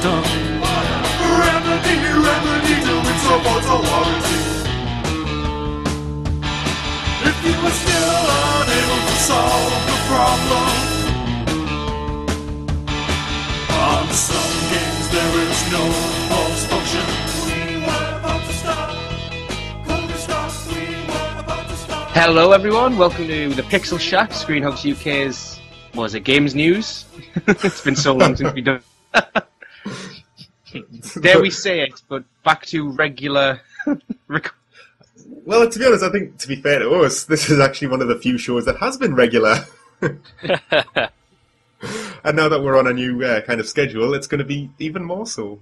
system. Remedy, no, it's about a warranty. If you are still unable to solve the problem, on some games there is no pulse function. We were about to stop. Hello everyone, welcome to the Pixel Shack, Screenhubs UK's, games news? It's been so long since we've done dare we say it, but back to regular Well, to be honest, I think, to be fair to us, this is actually one of the few shows that has been regular. And now that we're on a new kind of schedule, it's going to be even more so.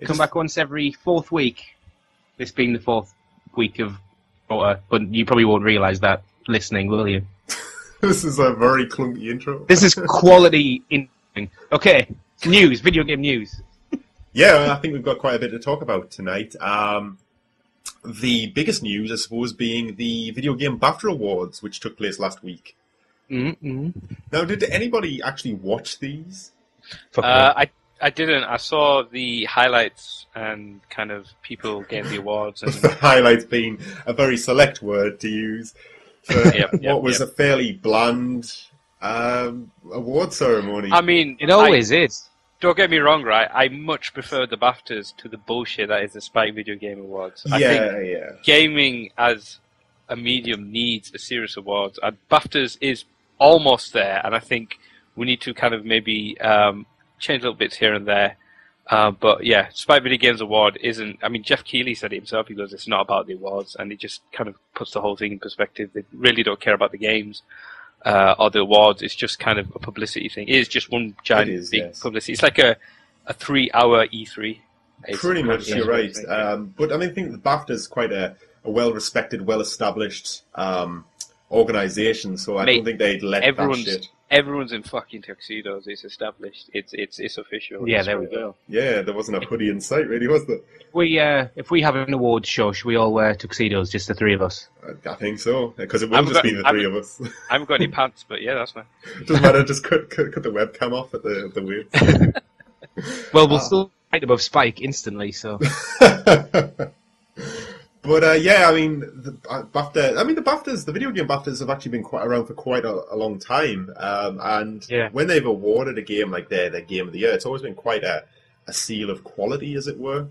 Come back once every fourth week, this being the fourth week of but you probably won't realise that listening, will you? This is a very clunky intro. This is quality Okay, news, video game news. Yeah, I think we've got quite a bit to talk about tonight. The biggest news, I suppose, being the Video Game BAFTA Awards, which took place last week. Mm-hmm. Now, did anybody actually watch these? I didn't. I saw the highlights and kind of people getting the awards. And The highlights being a very select word to use for what was a fairly bland award ceremony. I mean, it always is. Don't get me wrong, right? I much prefer the BAFTAs to the bullshit that is the Spike Video Game Awards. I think gaming as a medium needs a serious awards, and BAFTAs is almost there, and I think we need to kind of maybe change little bits here and there. But yeah, Spike Video Games Award isn't... I mean, Jeff Keighley said it himself. He goes, it's not about the awards, and it just kind of puts the whole thing in perspective. They really don't care about the games or the awards. It's just kind of a publicity thing. It is just one giant big publicity. It's like a 3-hour E3. Pretty much, you're right. But I mean, I think the BAFTA is quite a well-respected, well-established organisation, so I don't think they'd let that shit. Everyone's in fucking tuxedos. It's established. It's official. Yeah, there we go. Yeah, there wasn't a hoodie in sight, really, was there? If we have an awards show, should we all wear tuxedos, just the three of us? I think so, because it will just be the three of us. I haven't got any pants, but yeah, that's fine. Doesn't matter, just cut the webcam off at the waist. Well, we'll still right above Spike instantly, so... But yeah, I mean, the BAFTAs, the video game BAFTAs have actually been around for quite a long time. And when they've awarded a game like their Game of the Year, it's always been quite a seal of quality, as it were.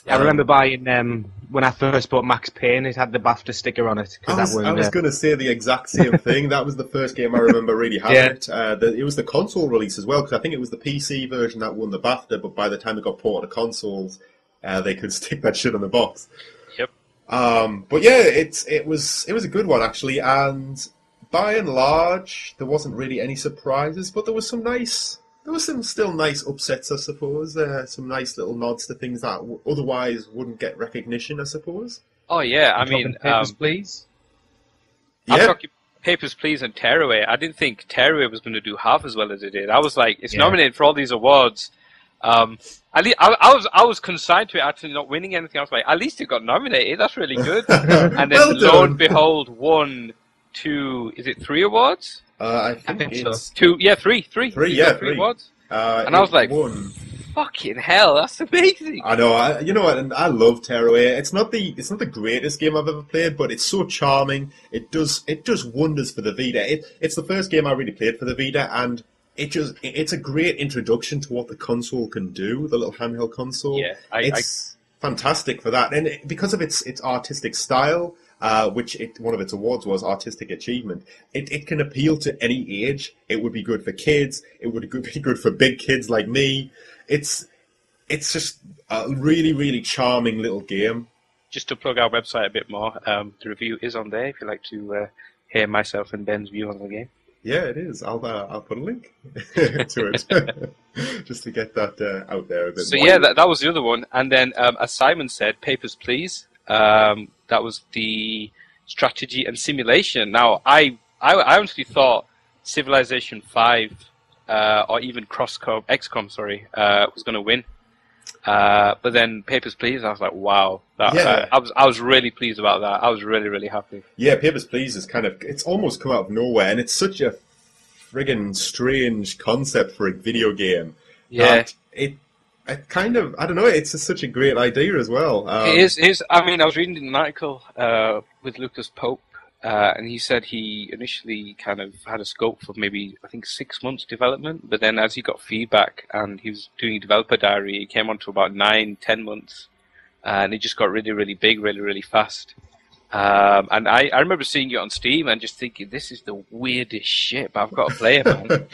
I remember buying, when I first bought Max Payne, it had the BAFTA sticker on it. I was going to say the exact same thing. That was the first game I remember really having it. It was the console release as well, because I think it was the PC version that won the BAFTA, but by the time it got ported to consoles, they could stick that shit on the box. But yeah, it was a good one actually, and by and large there wasn't really any surprises, but there was some still nice upsets, I suppose. Some nice little nods to things that otherwise wouldn't get recognition, I suppose. Oh yeah, I mean, Papers, Please. I'm talking Papers, Please and Tearaway. I didn't think Tearaway was going to do half as well as it did. I was like, it's nominated for all these awards. At least I was consigned to it actually not winning anything. I was like, at least it got nominated. That's really good. And then lo and behold, won 3 awards? I think it's so. 3. 3 awards. And I was like, fucking hell, that's amazing. I know. You know what? And I love Tearaway. It's not the greatest game I've ever played, but it's so charming. It does wonders for the Vita. It's the first game I really played for the Vita, and it's a great introduction to what the console can do, the little handheld console. Yeah, it's fantastic for that. And because of its artistic style, which one of its awards was Artistic Achievement, it can appeal to any age. It would be good for kids. It would be good for big kids like me. It's just a really, really charming little game. Just to plug our website a bit more, the review is on there if you'd like to hear myself and Ben's view on the game. Yeah, it is. I'll put a link to it just to get that out there a bit more. So yeah, that was the other one. And then, as Simon said, Papers, Please. That was the strategy and simulation. Now, I honestly thought Civilization 5 or even XCOM, was going to win. But then Papers, Please, I was like, wow. I was really pleased about that. I was really, really happy. Yeah, Papers, Please is it's almost come out of nowhere, and it's such a friggin' strange concept for a video game. Yeah. it kind of, I don't know, it's such a great idea as well. It is. I mean, I was reading an article with Lucas Pope, and he said he initially kind of had a scope for maybe, I think, 6 months development, but then as he got feedback and he was doing a developer diary, he came on to about 9-10 months, and it just got really, really big, really, really fast. And I remember seeing it on Steam and just thinking, this is the weirdest shit, but I've got to play it, man.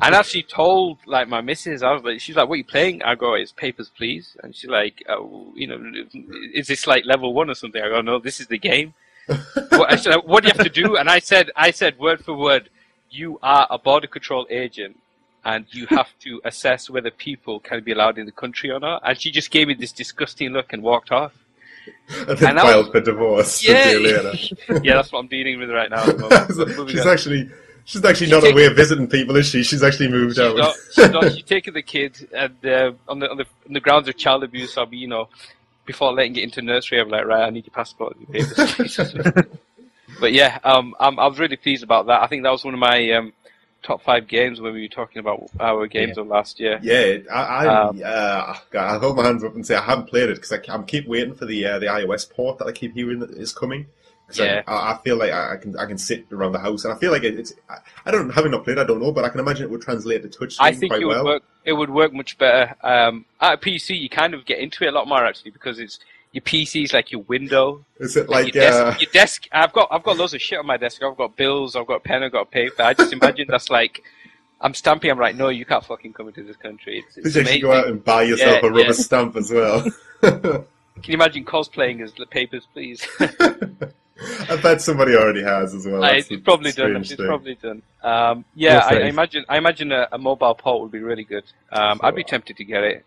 And actually told, like, my missus, she's like, what are you playing? I go, it's Papers, Please. And she's like, is this like level 1 or something? I go, no, this is the game. I said, what do you have to do? And I said word for word, you are a border control agent and you have to assess whether people can be allowed in the country or not. And she just gave me this disgusting look and walked off. And then filed for divorce. Yeah, yeah, that's what I'm dealing with right now. She's actually not away visiting people, is she? She's actually moved out. She's taking the kid, and on the grounds of child abuse, I'll be, before letting it into nursery, I'm like, right, I need your passport and your papers. But yeah, I was really pleased about that. I think that was one of my top 5 games when we were talking about our games of last year. Yeah, I hold my hands up and say I haven't played it because I keep waiting for the iOS port that I keep hearing is coming. Because I feel like I can sit around the house, and I feel like having not played, I don't know, but I can imagine it would translate to touch screen quite well. It would work much better. At a PC, you kind of get into it a lot more actually because your PC is like your window. Is it like your desk? I've got loads of shit on my desk. I've got bills. I've got pen. I've got paper. I just imagine that's like I'm stamping. I'm like, no, you can't fucking come into this country. It's you actually go out and buy yourself a rubber stamp as well. Can you imagine cosplaying as the Papers, Please? I bet somebody already has as well. It's probably done. I imagine a mobile port would be really good. I'd be tempted to get it.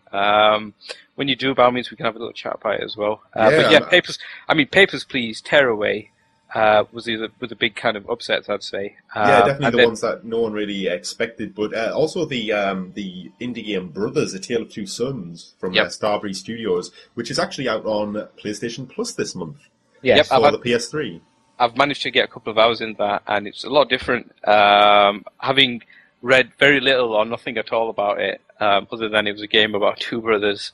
When you do, by all means, we can have a little chat about it as well. Papers, Please, Tearaway was the big kind of upsets, I'd say. Definitely ones that no one really expected. But also the indie game Brothers: A Tale of Two Sons from Starbury Studios, which is actually out on PlayStation Plus this month. Yes, for the PS3. I've managed to get a couple of hours in that, and it's a lot different. Having read very little or nothing at all about it, other than it was a game about two brothers,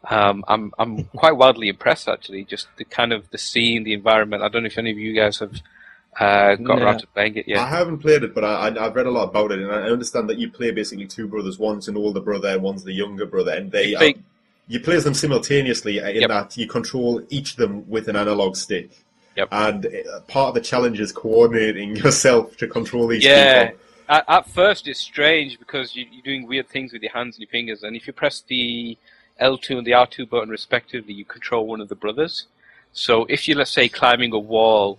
I'm quite wildly impressed actually. Just the scene, the environment. I don't know if any of you guys have got around to playing it yet. I haven't played it, but I've read a lot about it, and I understand that you play basically two brothers. One's an older brother, and one's the younger brother, and you play as them simultaneously in that you control each of them with an analog stick. Yep. And part of the challenge is coordinating yourself to control these people. At first it's strange because you're doing weird things with your hands and your fingers, and if you press the L2 and the R2 button respectively, you control one of the brothers. So if you're, let's say, climbing a wall,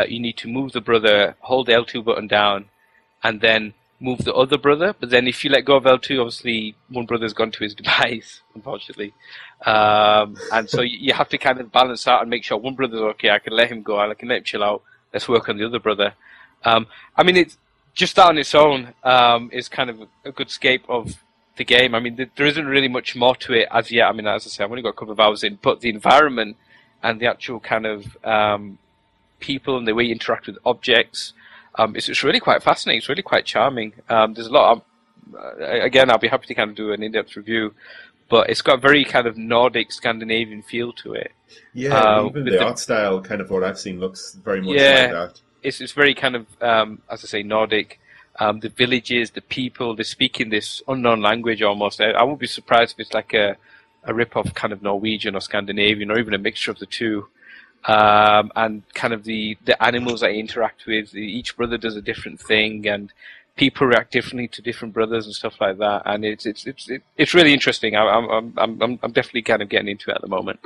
you need to move the brother, hold the L2 button down, and then move the other brother. But then if you let go of L2, obviously one brother's gone to his demise, unfortunately. And so you have to kind of balance out and make sure one brother's okay, I can let him go, I can let him chill out, let's work on the other brother. It's just that on its own is kind of a good scape of the game. I mean, there isn't really much more to it as yet. I mean, as I say, I've only got a couple of hours in, but the environment and the actual kind of people and the way you interact with objects, it's really quite fascinating. It's really quite charming. There's a lot of, again, I'll be happy to kind of do an in-depth review, but it's got a very kind of Nordic, Scandinavian feel to it. Yeah, even the art style, kind of what I've seen, looks very much like that. It's very kind of, as I say, Nordic. The villages, the people, they're speaking this unknown language almost. I won't be surprised if it's like a rip-off kind of Norwegian or Scandinavian or even a mixture of the two. And kind of the animals that you interact with, each brother does a different thing, and people react differently to different brothers and stuff like that. And it's really interesting. I'm definitely kind of getting into it at the moment.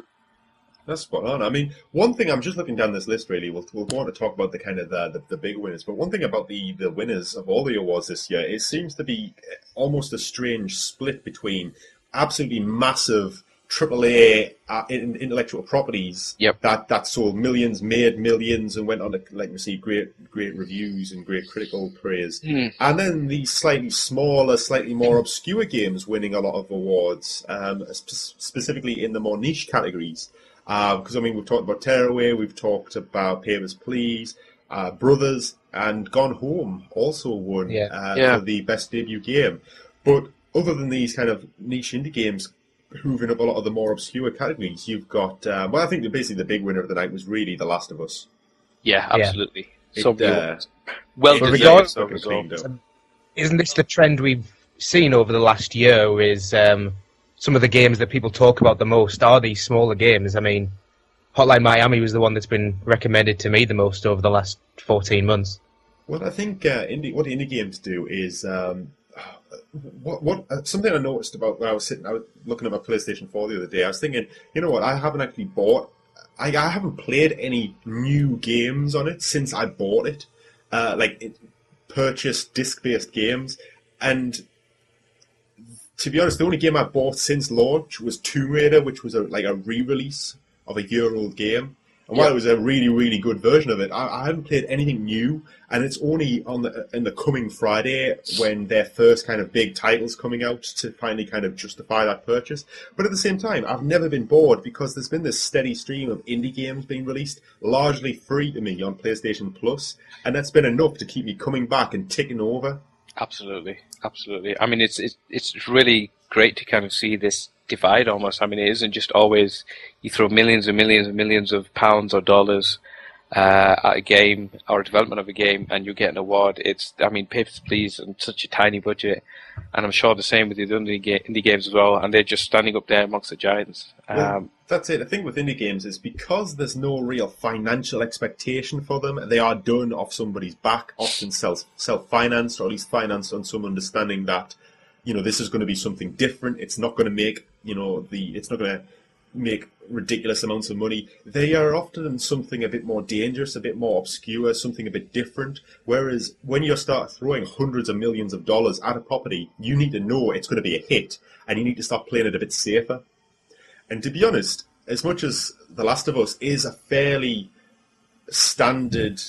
That's spot on. I mean, one thing, I'm just looking down this list really, we'll go on to talk about the kind of the big winners, but one thing about the winners of all the awards this year, it seems to be almost a strange split between absolutely massive AAA intellectual properties that sold millions, made millions, and went on to, like we see, great reviews and great critical praise. And then these slightly smaller, slightly more obscure games winning a lot of awards, specifically in the more niche categories. Because, I mean, we've talked about Tearaway, we've talked about Papers, Please, Brothers, and Gone Home also won for the best debut game. But other than these kind of niche indie games hoovering up a lot of the more obscure categories, you've got, I think basically the big winner of the night was really The Last of Us. Yeah, absolutely. So well deserved. Isn't this the trend we've seen over the last year? Is some of the games that people talk about the most are these smaller games. I mean, Hotline Miami was the one that's been recommended to me the most over the last 14 months. Well, I think what indie games do is something I noticed about when I was looking at my PlayStation 4 the other day. I was thinking, you know what? I haven't played any new games on it since I bought it. Purchased disc-based games, and to be honest, the only game I bought since launch was Tomb Raider, which was a re-release of a year-old game. And while it was a really, really good version of it, I haven't played anything new, and it's only in the coming Friday when their first kind of big title's coming out to finally kind of justify that purchase. But at the same time, I've never been bored because there's been this steady stream of indie games being released, largely free to me on PlayStation Plus, and that's been enough to keep me coming back and ticking over. Absolutely. I mean, it's really great to kind of see this divide almost. I mean, it isn't just always you throw millions and millions and millions of pounds or dollars at a game or a development of a game and you get an award. It's, I mean, Papers, Please, and such a tiny budget, and I'm sure the same with the indie games as well, and they're just standing up there amongst the giants. Well, that's it. The thing with indie games is because there's no real financial expectation for them, they are done off somebody's back, often self-financed, or at least financed on some understanding that, you know, this is going to be something different. It's not going to make, it's not going to make ridiculous amounts of money. They are often something a bit more dangerous, a bit more obscure, something a bit different. Whereas when you start throwing hundreds of millions of dollars at a property, you need to know it's going to be a hit, and you need to start playing it a bit safer. And to be honest, as much as The Last of Us is a fairly standard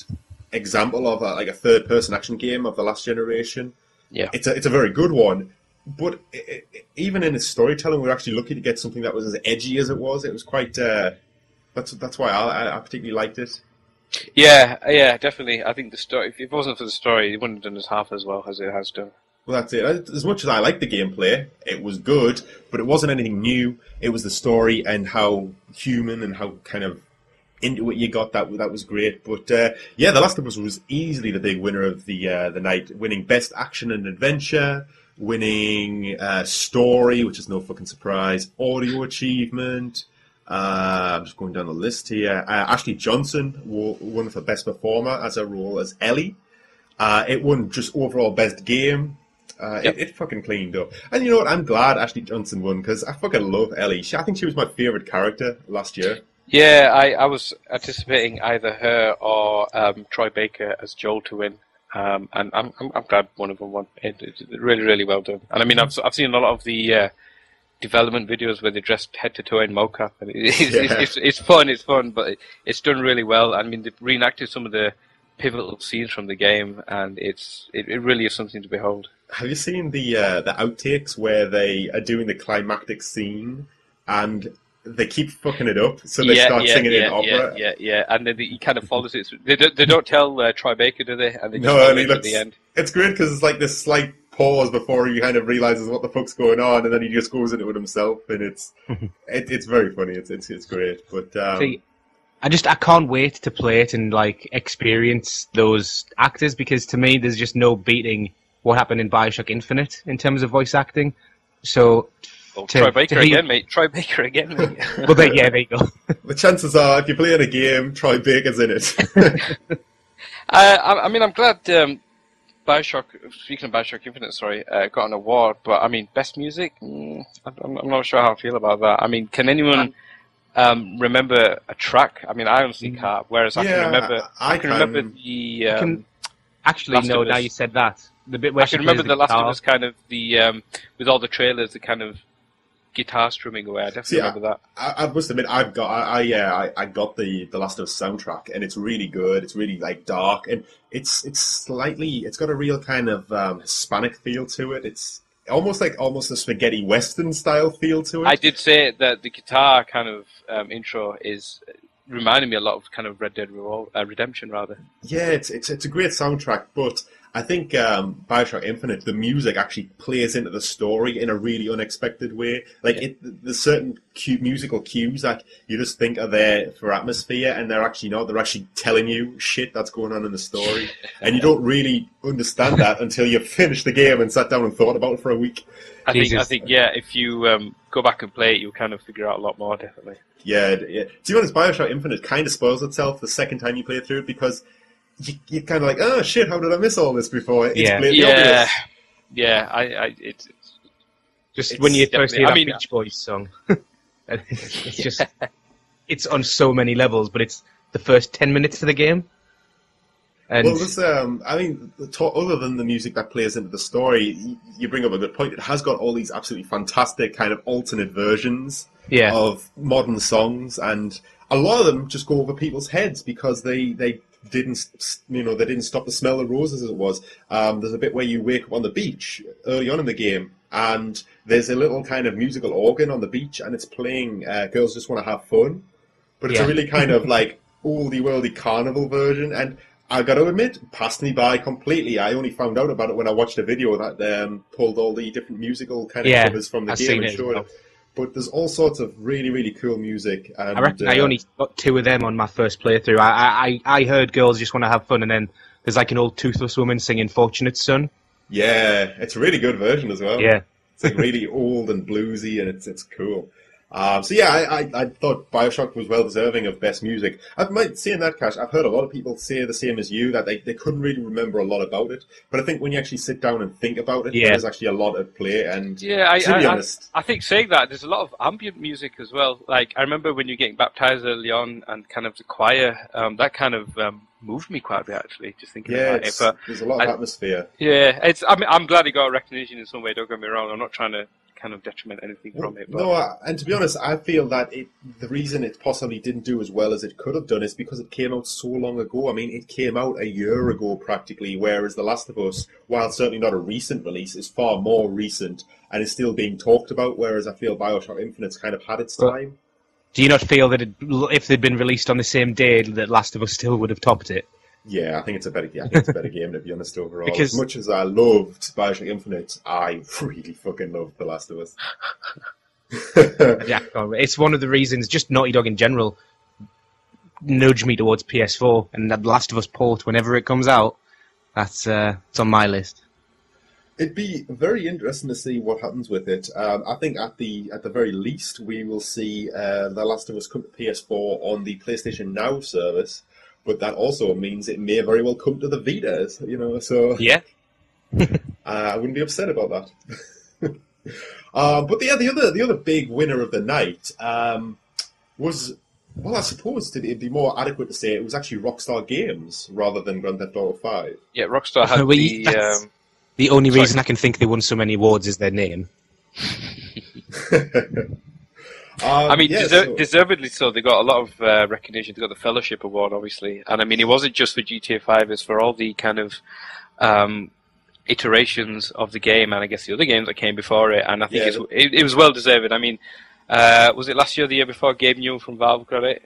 example of a third-person action game of the last generation, it's a very good one. But even in its storytelling, we were actually lucky to get something that was as edgy as it was. It was quite. That's why I particularly liked it. Yeah, definitely. I think the story. If it wasn't for the story, it wouldn't have done as half as well as it has done. Well, that's it. As much as I liked the gameplay, it was good, but it wasn't anything new. It was the story and how human and how kind of into it you got. That was great. But The Last of Us was easily the big winner of the night, winning Best Action and Adventure, winning story, which is no fucking surprise, audio achievement. I'm just going down the list here. Ashley Johnson won for Best Performer as her role as Ellie. It won just overall Best Game. It fucking cleaned up. And you know what? I'm glad Ashley Johnson won because I fucking love Ellie. I think she was my favourite character last year. Yeah, I was anticipating either her or Troy Baker as Joel to win. And I'm glad one of them won. It's really, really well done. And I mean, I've seen a lot of the development videos where they're dressed head to toe in mocap, and it's fun, but it's done really well. I mean, they've reenacted some of the pivotal scenes from the game, and it really is something to behold. Have you seen the outtakes where they are doing the climactic scene and they keep fucking it up, so they start singing in opera? Yeah, and then he kind of follows it. They don't tell Troy Baker, do they? And they just follow it at the end. It's great because it's like this slight pause before he kind of realizes what the fuck's going on, and then he just goes into it himself, and it's very funny. It's great. But see, I can't wait to play it and like experience those actors, because to me there's just no beating what happened in BioShock Infinite in terms of voice acting. So Troy Baker again, mate. Troy Baker again, mate. Well, there you go. The chances are, if you're playing a game, Troy Baker's in it. I mean, I'm glad BioShock, speaking of BioShock Infinite, got an award. But I mean, best music, I'm not sure how I feel about that. I mean, can anyone remember a track? I mean, I honestly can't. Whereas I can remember. I can remember the. Actually, no. Now you said that, the bit where I can remember the Last of Us kind of the with all the trailers, the kind of guitar strumming away. I definitely remember that. I must admit, I got the Last of Us soundtrack, and it's really good. It's really like dark, and it's got a real kind of Hispanic feel to it. It's almost a spaghetti western style feel to it. I did say that the guitar kind of intro is reminding me a lot of kind of Red Dead Redemption, rather. Yeah, it's a great soundtrack, but I think Bioshock Infinite, the music actually plays into the story in a really unexpected way. Like, there's certain musical cues that you just think are there for atmosphere, and they're actually not. They're actually telling you shit that's going on in the story. And you don't really understand that until you've finished the game and sat down and thought about it for a week. I think, if you go back and play it, you'll kind of figure out a lot more, definitely. Yeah. To be honest, Bioshock Infinite kind of spoils itself the second time you play through it, because you're kind of like, oh shit, how did I miss all this before? It's blatantly obvious. It's just when you first hear that Beach Boys song, it's just, it's on so many levels, but it's the first 10 minutes of the game. And well, this, other than the music that plays into the story, you bring up a good point. It has got all these absolutely fantastic kind of alternate versions of modern songs, and a lot of them just go over people's heads because they didn't stop the smell of roses, as it was. There's a bit where you wake up on the beach early on in the game, and there's a little kind of musical organ on the beach, and it's playing Girls Just Want to Have Fun. But it's a really kind of like oldie-worldy carnival version, and I got to admit, it passed me by completely. I only found out about it when I watched a video that pulled all the different musical kind of covers from the game and showed it. But there's all sorts of really, really cool music. And, I reckon I only got 2 of them on my first playthrough. I heard Girls Just Want to Have Fun, and then there's like an old toothless woman singing Fortunate Son. Yeah, it's a really good version as well. Yeah. It's like really old and bluesy, and it's cool. I thought Bioshock was well deserving of best music. Saying that, Cash, I've heard a lot of people say the same as you, that they couldn't really remember a lot about it. But I think when you actually sit down and think about it, there's actually a lot at play. And to be honest, I think saying that, there's a lot of ambient music as well. Like, I remember when you're getting baptized early on, and kind of the choir, that kind of moved me quite a bit, actually, just thinking about it. But there's a lot of atmosphere. Yeah, I'm glad it got recognition in some way, don't get me wrong. I'm not trying to kind of detriment anything from it. But... No, and to be honest, I feel that the reason it possibly didn't do as well as it could have done is because it came out so long ago. I mean, it came out a year ago practically, whereas The Last of Us, while certainly not a recent release, is far more recent and is still being talked about, whereas I feel Bioshock Infinite's kind of had its time. Do you not feel that if they'd been released on the same day, that Last of Us still would have topped it? Yeah, I think it's a better game, to be honest, overall. Because as much as I loved Bioshock Infinite, I really fucking loved The Last of Us. Yeah, it's one of the reasons, just Naughty Dog in general, nudged me towards PS4, and The Last of Us port, whenever it comes out, it's on my list. It'd be very interesting to see what happens with it. I think at the very least, we will see The Last of Us come to PS4 on the PlayStation Now service. But that also means it may very well come to the Vitas, so... Yeah. I wouldn't be upset about that. But the other big winner of the night was... Well, I suppose it'd be more adequate to say it was actually Rockstar Games rather than Grand Theft Auto 5. Yeah, Rockstar had the only reason I can think they won so many awards is their name. Deservedly so. They got a lot of recognition. They got the Fellowship Award, obviously, and I mean, it wasn't just for GTA 5; it's for all the kind of iterations of the game, and I guess the other games that came before it. And I think it was well deserved. I mean, was it last year or the year before? Gabe Newell from Valve got it.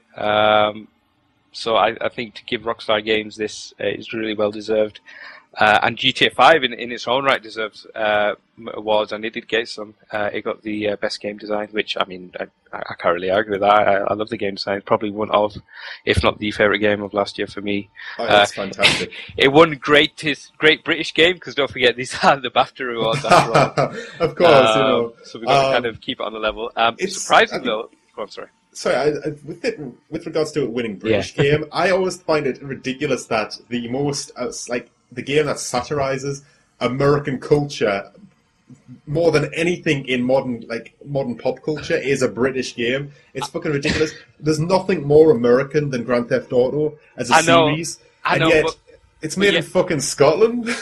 So I think to give Rockstar Games this is really well deserved. And GTA 5 in its own right deserves awards, and it did get some. It got the best game design, which, I mean, I can't really argue with that. I love the game design. It's probably one of, if not the favourite game of last year for me. Oh, that's fantastic. It won Great British Game, because don't forget, these are the BAFTA awards after all. Of course, So we've got to kind of keep it on the level. It's surprising, though. Go on, sorry. Sorry, with regards to it winning British Game, I always find it ridiculous that the most, the game that satirizes American culture more than anything in modern pop culture is a British game. It's fucking ridiculous. There's nothing more American than Grand Theft Auto as a series, yet it's made in fucking Scotland.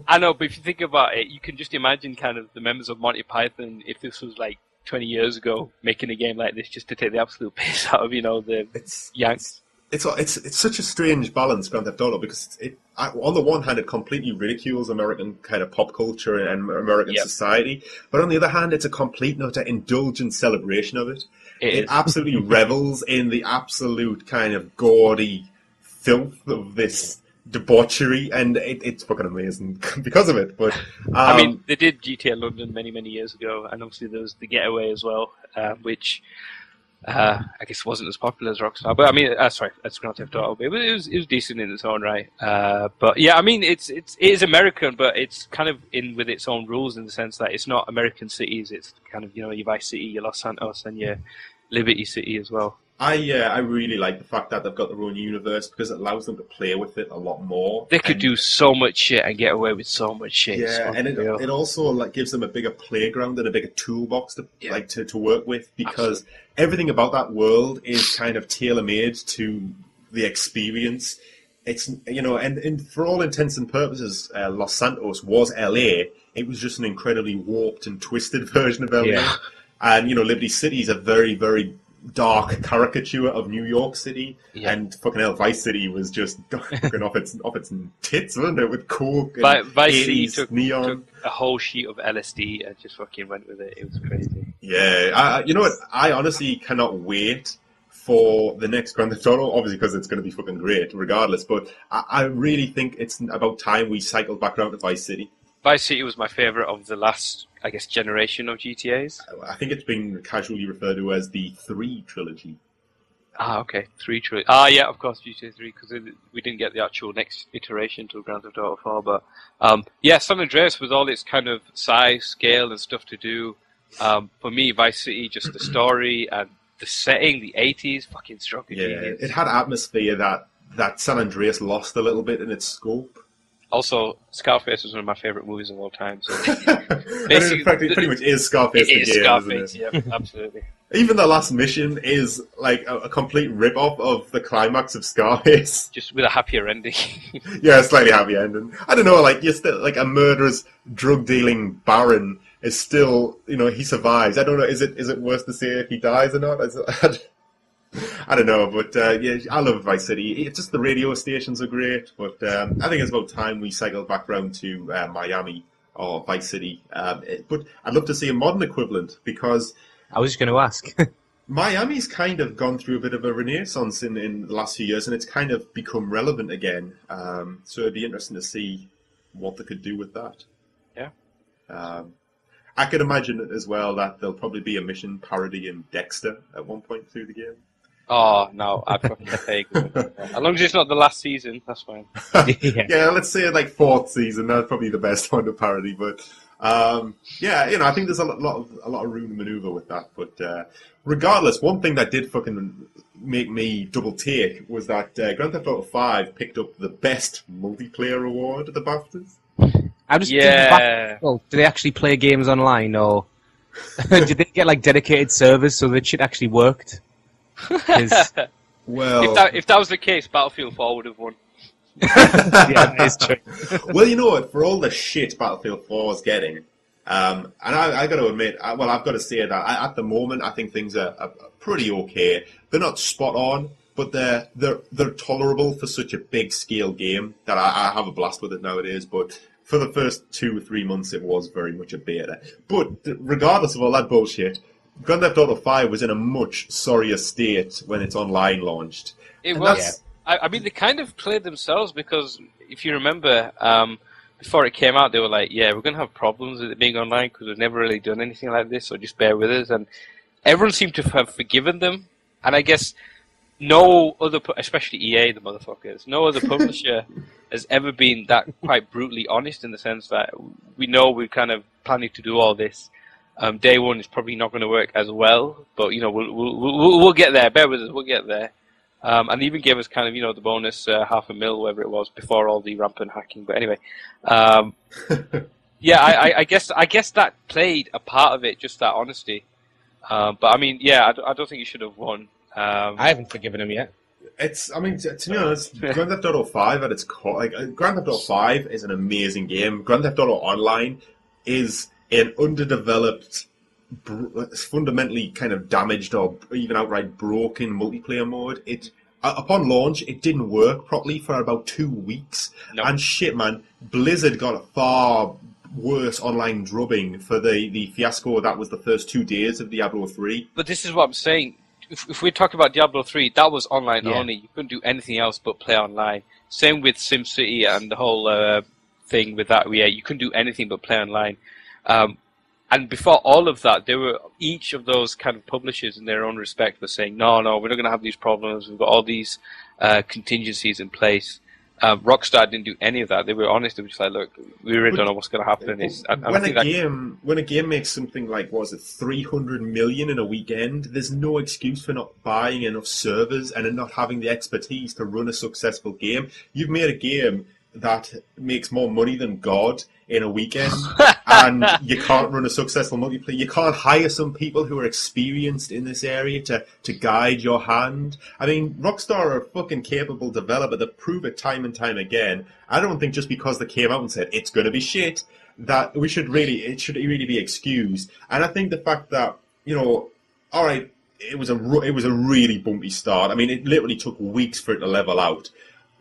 I know, but if you think about it, you can just imagine kind of the members of Monty Python, if this was like 20 years ago, making a game like this just to take the absolute piss out of, the Yanks. It's such a strange balance, Grand Theft Auto, because on the one hand it completely ridicules American kind of pop culture and American society, but on the other hand it's a complete and utter indulgent celebration of it. It absolutely revels in the absolute kind of gaudy filth of this debauchery, and it's fucking amazing because of it. But I mean, they did GTA London many years ago, and obviously there was the Getaway as well, which I guess wasn't as popular as Rockstar. But I mean, sorry, that's Grand Theft Auto, but it was decent in its own right. But yeah, I mean, it is American, but it's kind of in with its own rules in the sense that it's not American cities. It's kind of, you know, your Vice City, your Los Santos, and your Liberty City as well. I really like the fact that they've got their own universe because it allows them to play with it a lot more. They could do so much shit and get away with so much shit. Yeah, and it also like gives them a bigger playground and a bigger toolbox to work with, because Absolutely. Everything about that world is kind of tailor-made to the experience. It's, you know, and for all intents and purposes, Los Santos was LA. It was just an incredibly warped and twisted version of LA. Yeah. And, you know, Liberty City is a very, very dark caricature of New York City, and fucking hell, Vice City was just fucking off its tits, wasn't it? With coke and Vice City took a whole sheet of LSD and just fucking went with it. It was crazy. Yeah, you know what? I honestly cannot wait for the next Grand Theft Auto, obviously because it's going to be fucking great regardless, but I really think it's about time we cycled back around to Vice City. Vice City was my favourite of the last, I guess, generation of GTAs. I think it's been casually referred to as the 3 trilogy. Ah, okay. 3 trilogy. Ah, yeah, of course, GTA 3, because we didn't get the actual next iteration to Grand Theft Auto 4. But, yeah, San Andreas, with all its kind of size, scale, and stuff to do, for me, Vice City, just the story and the setting, the 80s, fucking struck a genius. It had atmosphere that San Andreas lost a little bit in its scope. Also, Scarface was one of my favourite movies of all time. So basically, in fact, it pretty much is Scarface. It is Scarface, yeah, absolutely. Even the last mission is like a complete rip-off of the climax of Scarface. Just with a happier ending. Yeah, a slightly happier ending. I don't know, like, you're still, like, a murderous, drug-dealing baron is still, you know, he survives. I don't know, is it worse to say if he dies or not? I don't know, but yeah, I love Vice City. It's just the radio stations are great, but I think it's about time we cycle back round to Miami or Vice City. But I'd love to see a modern equivalent, because I was just going to ask. Miami's kind of gone through a bit of a renaissance in the last few years, and it's kind of become relevant again. So it'd be interesting to see what they could do with that. Yeah. I could imagine as well that there'll probably be a mission parody in Dexter at one point through the game. Oh, no, I'd fucking take it. As long as it's not the last season, that's fine. Yeah, let's say like 4th season, that's probably the best one to parody, but yeah, you know, I think there's a lot of room to maneuver with that, but regardless, one thing that did fucking make me double take was that Grand Theft Auto 5 picked up the best multiplayer award at the BAFTAs. I'm just do they actually play games online, or did they get like dedicated servers so that shit actually worked? Well, if that was the case, Battlefield 4 would have won. Yeah, that is true. Well, you know what? For all the shit Battlefield 4 is getting, and I got to admit, I've got to say that at the moment I think things are pretty okay. They're not spot on, but they're tolerable for such a big scale game that I have a blast with it nowadays. But for the first 2 or 3 months, it was very much a beta. But regardless of all that bullshit, Grand Theft Auto 5 was in a much sorrier state when its online launched. It was. I mean, they kind of played themselves, because if you remember, before it came out, they were like, yeah, we're going to have problems with it being online because we've never really done anything like this, so just bear with us. And everyone seemed to have forgiven them. And I guess no other, especially EA, the motherfuckers, no other publisher has ever been that quite brutally honest, in the sense that we know we're kind of planning to do all this. Day one is probably not going to work as well, but you know we'll get there. Bear with us, we'll get there. And they even gave us kind of, you know, the bonus $500,000, whatever it was, before all the rampant hacking. But anyway, yeah, I guess that played a part of it, just that honesty. But I mean, yeah, I don't think you should have won. I haven't forgiven him yet. I mean, to be honest, Grand Theft Auto 5 at its core, like Grand Theft Auto 5 is an amazing game. Grand Theft Auto Online is an underdeveloped, fundamentally kind of damaged or even outright broken multiplayer mode. Upon launch, it didn't work properly for about 2 weeks. Nope. And shit, man, Blizzard got a far worse online drubbing for the fiasco that was the first 2 days of Diablo 3. But this is what I'm saying. If we talk about Diablo 3, that was online only. You couldn't do anything else but play online. Same with SimCity and the whole thing with that. Yeah, you couldn't do anything but play online. And before all of that, each of those kind of publishers in their own respect were saying, no, we're not going to have these problems. We've got all these contingencies in place. Rockstar didn't do any of that. They were honest. They were just like, look, we really don't know what's going to happen. When a game makes something like, what was it, 300 million in a weekend, there's no excuse for not buying enough servers and not having the expertise to run a successful game. You've made a game that makes more money than God in a weekend, and you can't run a successful multiplayer. You can't hire some people who are experienced in this area to guide your hand. I mean, Rockstar are a fucking capable developer that prove it time and time again. I don't think just because they came out and said it's going to be shit that it should really be excused. And I think the fact that, you know, all right, it was a really bumpy start. I mean, it literally took weeks for it to level out,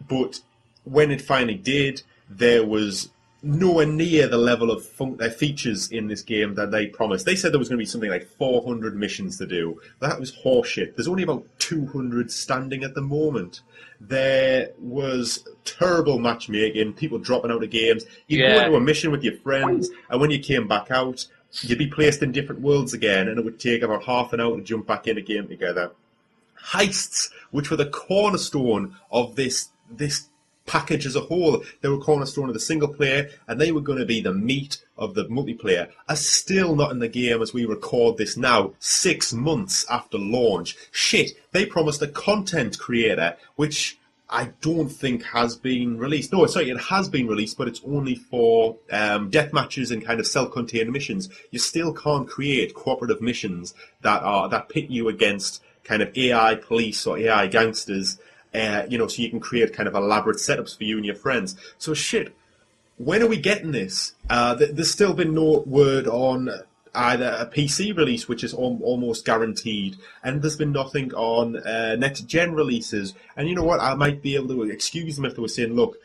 but when it finally did, there was nowhere near the level of features in this game that they promised. They said there was going to be something like 400 missions to do. That was horseshit. There's only about 200 standing at the moment. There was terrible matchmaking, people dropping out of games. You'd go into a mission with your friends, and when you came back out, you'd be placed in different worlds again, and it would take about half an hour to jump back in a game together. Heists, which were the cornerstone of this package as a whole, they were cornerstone of the single player, and they were going to be the meat of the multiplayer, are still not in the game as we record this now, 6 months after launch. Shit, they promised a content creator, which I don't think has been released. No, sorry, it has been released, but it's only for death matches and kind of self-contained missions. You still can't create cooperative missions that pit you against kind of AI police or AI gangsters. So you can create kind of elaborate setups for you and your friends. So shit, when are we getting this? There's still been no word on either a PC release, which is almost guaranteed, and there's been nothing on next-gen releases. And you know what? I might be able to excuse them if they were saying, look,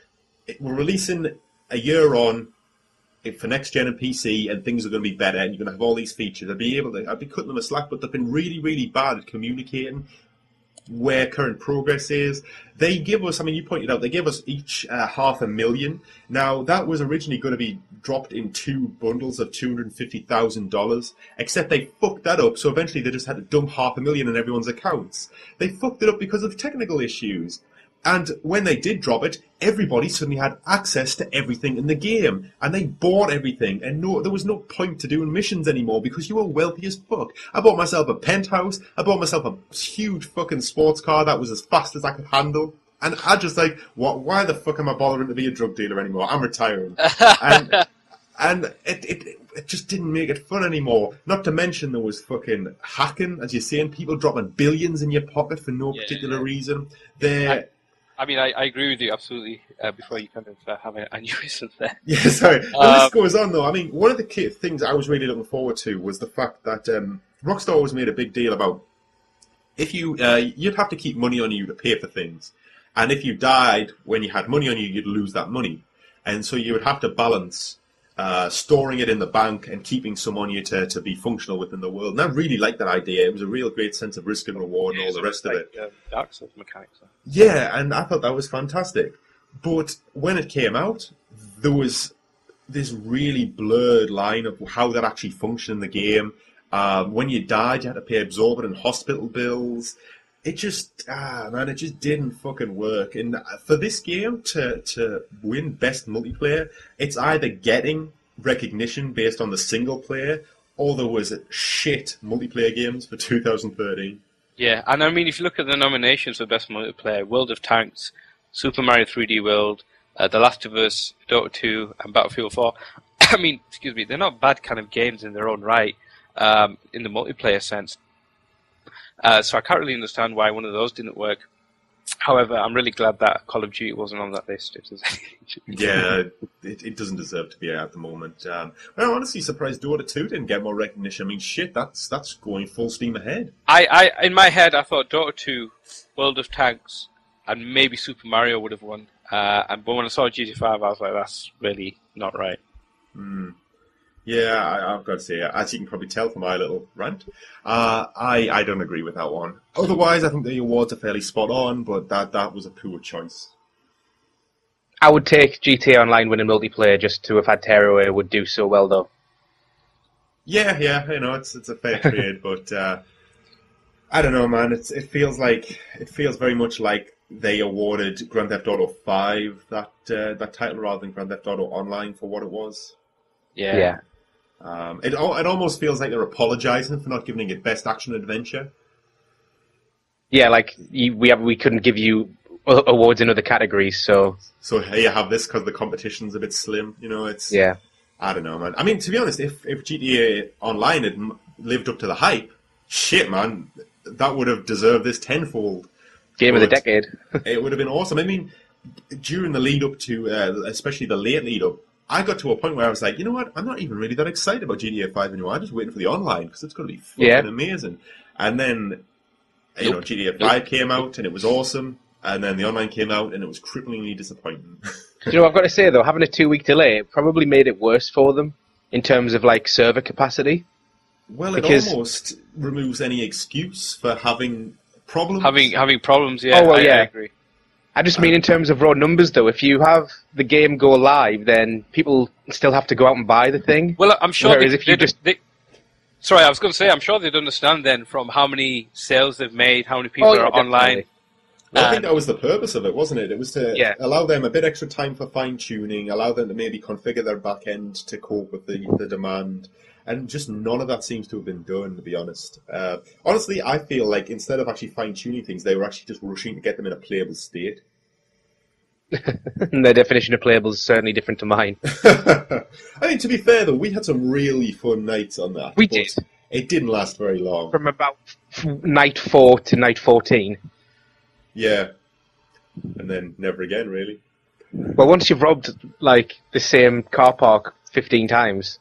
we're releasing a year on for next-gen and PC, and things are going to be better, and you're going to have all these features. I'd be cutting them a slack, but they've been really, really bad at communicating where current progress is. They give us, I mean, you pointed out, they give us each $500,000. Now, that was originally going to be dropped in 2 bundles of $250,000, except they fucked that up, so eventually they just had to dump $500,000 in everyone's accounts. They fucked it up because of technical issues. And when they did drop it, everybody suddenly had access to everything in the game. And they bought everything. And there was no point to doing missions anymore because you were wealthy as fuck. I bought myself a penthouse. I bought myself a huge fucking sports car that was as fast as I could handle. And I just like, why the fuck am I bothering to be a drug dealer anymore? I'm retiring. And it just didn't make it fun anymore. Not to mention there was fucking hacking, as you're saying, people dropping billions in your pocket for no particular reason. I mean, I agree with you absolutely. Before you kind of have an aneurysm there. Yeah, sorry. The list goes on though. I mean, one of the key things I was really looking forward to was the fact that Rockstar always made a big deal about if you'd have to keep money on you to pay for things, and if you died when you had money on you, you'd lose that money, and so you would have to balance storing it in the bank and keeping some on you to be functional within the world. And I really liked that idea. It was a real great sense of risk and reward and all the rest of it. Dark Souls mechanics. Yeah, and I thought that was fantastic. But when it came out, there was this really blurred line of how that actually functioned in the game. When you died, you had to pay exorbitant hospital bills. It just, it just didn't fucking work. And for this game to win Best Multiplayer, it's either getting recognition based on the single player, or there was shit multiplayer games for 2013. Yeah, and I mean, if you look at the nominations for Best Multiplayer, World of Tanks, Super Mario 3D World, The Last of Us, Dota 2, and Battlefield 4, I mean, excuse me, they're not bad kind of games in their own right, in the multiplayer sense. So I can't really understand why one of those didn't work. However, I'm really glad that Call of Duty wasn't on that list. Yeah, it doesn't deserve to be at the moment. I'm honestly surprised Dota 2 didn't get more recognition. I mean, shit, that's going full steam ahead. I in my head, I thought Dota 2, World of Tanks, and maybe Super Mario would have won. But when I saw GTA 5, I was like, that's really not right. Yeah, I've got to say, as you can probably tell from my little rant, I don't agree with that one. Otherwise, I think the awards are fairly spot on, but that was a poor choice. I would take GTA Online winning multiplayer just to have had Tearaway would do so well, though. Yeah, it's a fair trade, but I don't know, man. It feels very much like they awarded Grand Theft Auto 5 that title rather than Grand Theft Auto Online for what it was. Yeah. It almost feels like they're apologising for not giving it Best Action Adventure. Yeah, like we couldn't give you awards in other categories, so here you have this because the competition's a bit slim. It's I don't know, man. I mean, to be honest, if GTA Online had lived up to the hype, shit, man, that would have deserved this tenfold. Game of the decade. It would have been awesome. I mean, during the lead up to, especially the late lead up, I got to a point where I was like, you know what? I'm not even really that excited about GTA 5 anymore. I'm just waiting for the online because it's going to be fucking amazing. And then, GTA 5 came out and it was awesome. And then the online came out and it was cripplingly disappointing. I've got to say, though, having a 2-week delay probably made it worse for them in terms of, like, server capacity. Well, it almost removes any excuse for having problems. Having problems, yeah. Oh, well, I agree. I just mean in terms of raw numbers, though. If you have the game go live, then people still have to go out and buy the thing. Well, I'm sure Whereas if you sorry, I was going to say, I'm sure they'd understand then from how many sales they've made, how many people are online. Well, I think that was the purpose of it, wasn't it? It was to allow them a bit extra time for fine-tuning, allow them to maybe configure their back end to cope with the demand. And just none of that seems to have been done, to be honest. Honestly, I feel like instead of actually fine-tuning things, they were actually just rushing to get them in a playable state. Their definition of playable is certainly different to mine. I mean, to be fair, though, we had some really fun nights on that. We did. It didn't last very long. From about night 4 to night 14. Yeah. And then never again, really. Well, once you've robbed, like, the same car park 15 times.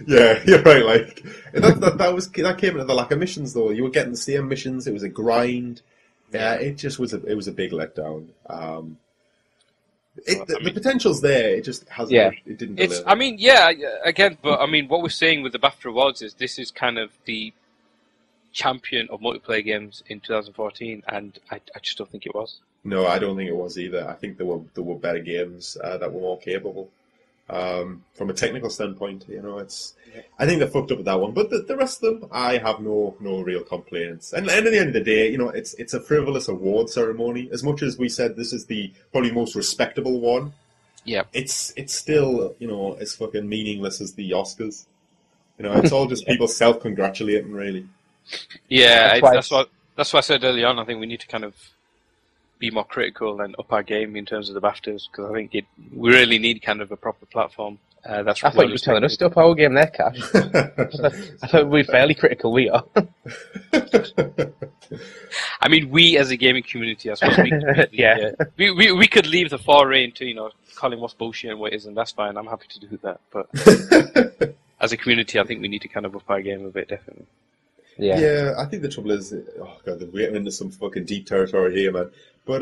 Yeah, you're right. Like that came into the lack of missions, though. You were getting the same missions. It was a grind. Yeah, it just was a big letdown. The potential's there. It just hasn't. Yeah. It didn't deliver. I mean, again, but I mean, what we're saying with the BAFTA awards is this is kind of the champion of multiplayer games in 2014, and I just don't think it was. No, I don't think it was either. I think there were better games that were more capable. From a technical standpoint, I think they fucked up with that one. But the rest of them, I have no real complaints. And at the end of the day, it's a frivolous award ceremony. As much as we said this is the probably most respectable one, it's still as fucking meaningless as the Oscars. It's all just people self-congratulating, really. Yeah, that's what I said early on. I think we need to kind of be more critical and up our game in terms of the BAFTAs, because I think we really need kind of a proper platform. I thought you were telling us to up our game there, Cash. I thought we're fairly critical, we are. I mean, we as a gaming community, I suppose, we could leave the foray into, calling what's bullshit and what isn't, that's fine, I'm happy to do that, but as a community, I think we need to kind of up our game a bit, definitely. Yeah, I think the trouble is, oh god, we're getting into some fucking deep territory here, man. But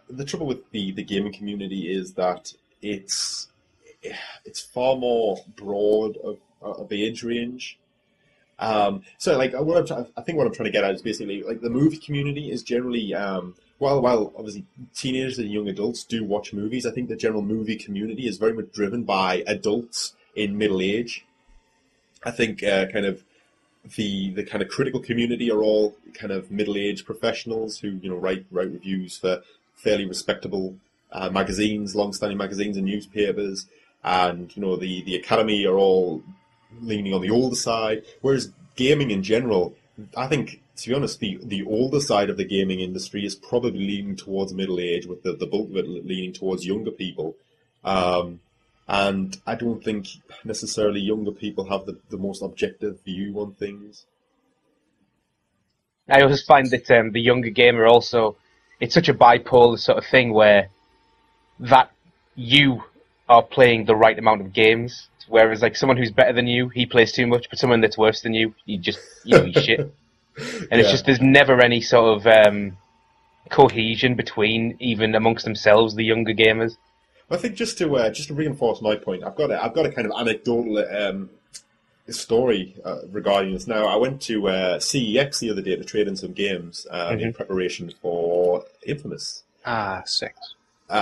the trouble with the gaming community is that it's far more broad of age range. So like I think what I'm trying to get at is basically like the movie community is generally while obviously teenagers and young adults do watch movies, I think the general movie community is very much driven by adults in middle age. I think kind of the kind of critical community are all kind of middle-aged professionals who write reviews for fairly respectable magazines, long-standing magazines and newspapers, and the academy are all leaning on the older side. Whereas gaming in general, I think, to be honest, the older side of the gaming industry is probably leaning towards middle age, with the bulk of it leaning towards younger people. And I don't think necessarily younger people have the most objective view on things. I always find that the younger gamer also, it's such a bipolar sort of thing where that you are playing the right amount of games, whereas like someone who's better than you, he plays too much, but someone that's worse than you, he's shit. And it's just, there's never any sort of cohesion between, even amongst themselves, the younger gamers. I think just to reinforce my point, I've got a kind of anecdotal story regarding this. Now, I went to CEX the other day to trade in some games in preparation for Infamous. Ah, sick.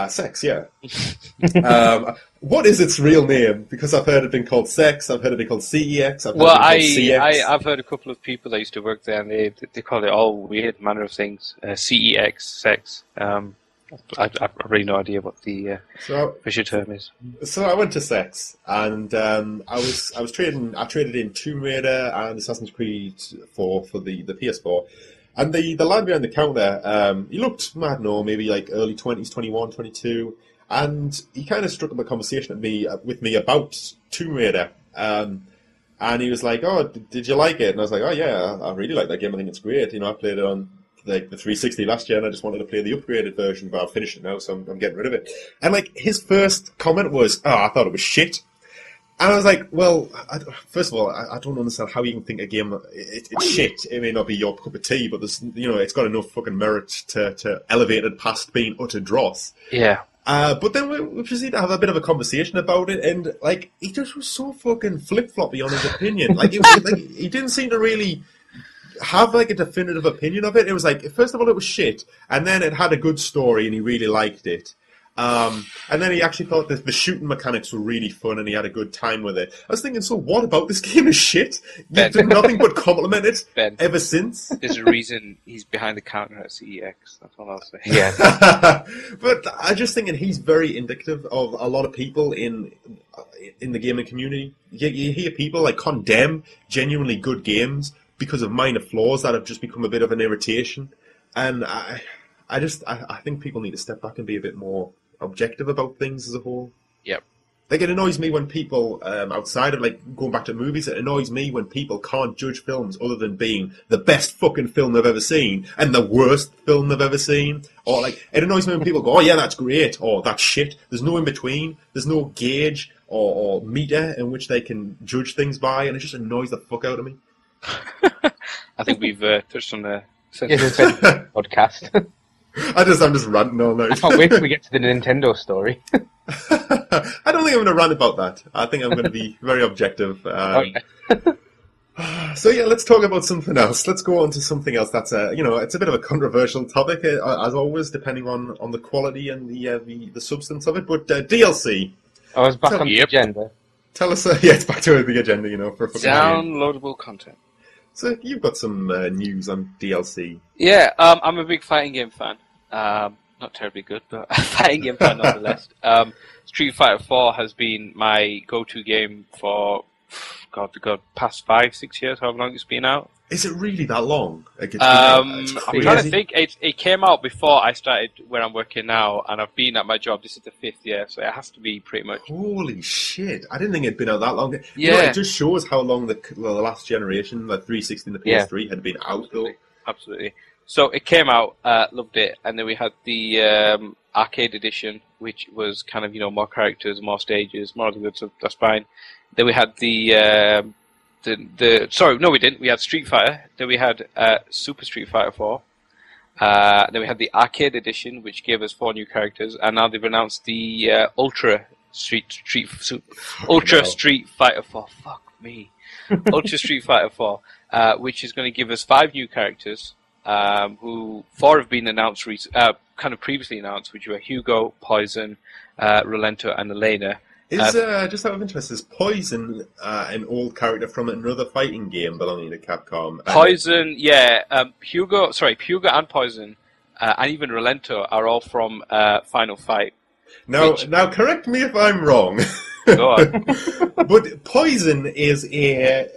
Sex, yeah. What is its real name? Because I've heard it been called Sex, I've heard it been called CEX, I've heard it been called CX. I've heard a couple of people that used to work there, and they call it all weird manner of things. CEX, Sex. I've really no idea what the official term is. So I went to Sex, and I traded in Tomb Raider and Assassin's Creed 4 for the PS4. And the lad behind the counter, he looked, I don't know, maybe like early 20s, 21, 22, and he kind of struck up a conversation with me about Tomb Raider. And he was like, "Oh, did you like it?" And I was like, "Oh yeah, I really like that game. I think it's great. I played it on the 360 last year, and I just wanted to play the upgraded version, but I've finished it now, so I'm getting rid of it." And like his first comment was, "Oh, I thought it was shit." And I was like, well, first of all, I don't understand how you can think a game it's shit. It may not be your cup of tea, but there's it's got enough fucking merit to elevate it past being utter dross. Yeah. But then we proceeded to have a bit of a conversation about it, and like he just was so fucking flip floppy on his opinion. Like it was like he didn't seem to really have like a definitive opinion of it. It was like, first of all, it was shit, and then it had a good story, and he really liked it. And then he actually thought that the shooting mechanics were really fun and he had a good time with it. I was thinking, so what about this game is shit? You've done nothing but compliment it ever since. There's a reason he's behind the counter at CEX. That's all I'll say. Yeah. But I'm just thinking he's very indicative of a lot of people in the gaming community. You hear people like condemn genuinely good games because of minor flaws that have just become a bit of an irritation. And I think people need to step back and be a bit more objective about things as a whole. Yep. Like, it annoys me when people, outside of, like, going back to movies, it annoys me when people can't judge films other than being the best fucking film they've ever seen and the worst film they've ever seen. Or, like, it annoys me when people go, "Oh, yeah, that's great," or "that's shit." There's no in-between. There's no gauge or meter in which they can judge things by, and it just annoys the fuck out of me. I think we've touched on the podcast. I'm just ranting all night. I can't wait till we get to the Nintendo story. I don't think I'm going to rant about that. I think I'm going to be very objective. Okay. So yeah, let's talk about something else. Let's go on to something else that's it's a bit of a controversial topic, as always, depending on the quality and the substance of it. But DLC. I was back on the agenda. Tell us, it's back to the agenda, for downloadable content. So you've got some news on DLC. Yeah, I'm a big fighting game fan. Not terribly good, but a fighting game fan nonetheless. Street Fighter 4 has been my go-to game for, God, past 5-6 years, however long it's been out. Is it really that long? I'm trying to think. It came out before I started where I'm working now, and I've been at my job. This is the 5th year, so it has to be pretty much. Holy shit! I didn't think it'd been out that long. Yeah, it just shows how long the last generation, the 360 and the PS3, had been out. Absolutely. Though. Absolutely. So it came out, loved it, and then we had the arcade edition, which was kind of more characters, more stages, more of the good stuff. That's fine. Then we had sorry, no, we didn't. We had Street Fighter. Then we had Super Street Fighter 4. Then we had the arcade edition, which gave us 4 new characters, and now they've announced the Ultra Street Fighter 4. Fuck me, Ultra Street Fighter 4, which is going to give us 5 new characters. Who 4 have been announced, kind of previously announced, which were Hugo, Poison, Rolento, and Elena. Just out of interest, is Poison an old character from another fighting game belonging to Capcom? Poison, yeah. Hugo and Poison, and even Rolento are all from Final Fight. Now, correct me if I'm wrong. Go on. But Poison is a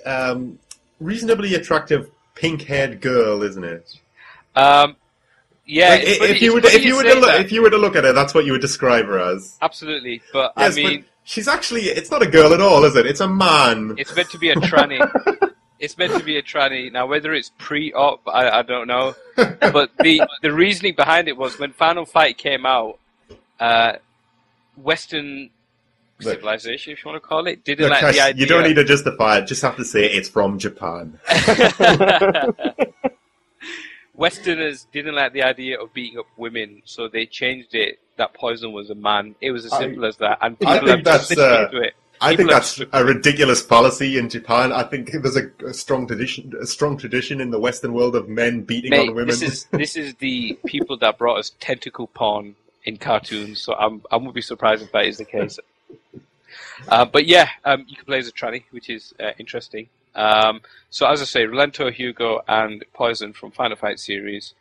reasonably attractive pink-haired girl, isn't it? Yeah. Like, if you were to look at her, that's what you would describe her as. Absolutely, but yes, I mean, but she's actually—it's not a girl at all, is it? It's a man. It's meant to be a tranny. It's meant to be a tranny. Now, whether it's pre-op, I don't know. But the reasoning behind it was when Final Fight came out, Western civilization, if you want to call it, didn't like the idea. You don't need to justify it. Just have to say it's from Japan. Westerners didn't like the idea of beating up women, so they changed it that Poison was a man. It was as simple as that, and people have just listened to it. I think that's a ridiculous policy in Japan. I think there's a strong tradition in the Western world of men beating on women. This is the people that brought us tentacle porn in cartoons, so I wouldn't be surprised if that is the case. But yeah, you can play as a tranny, which is interesting. So as I say, Relento, Hugo, and Poison from Final Fight series.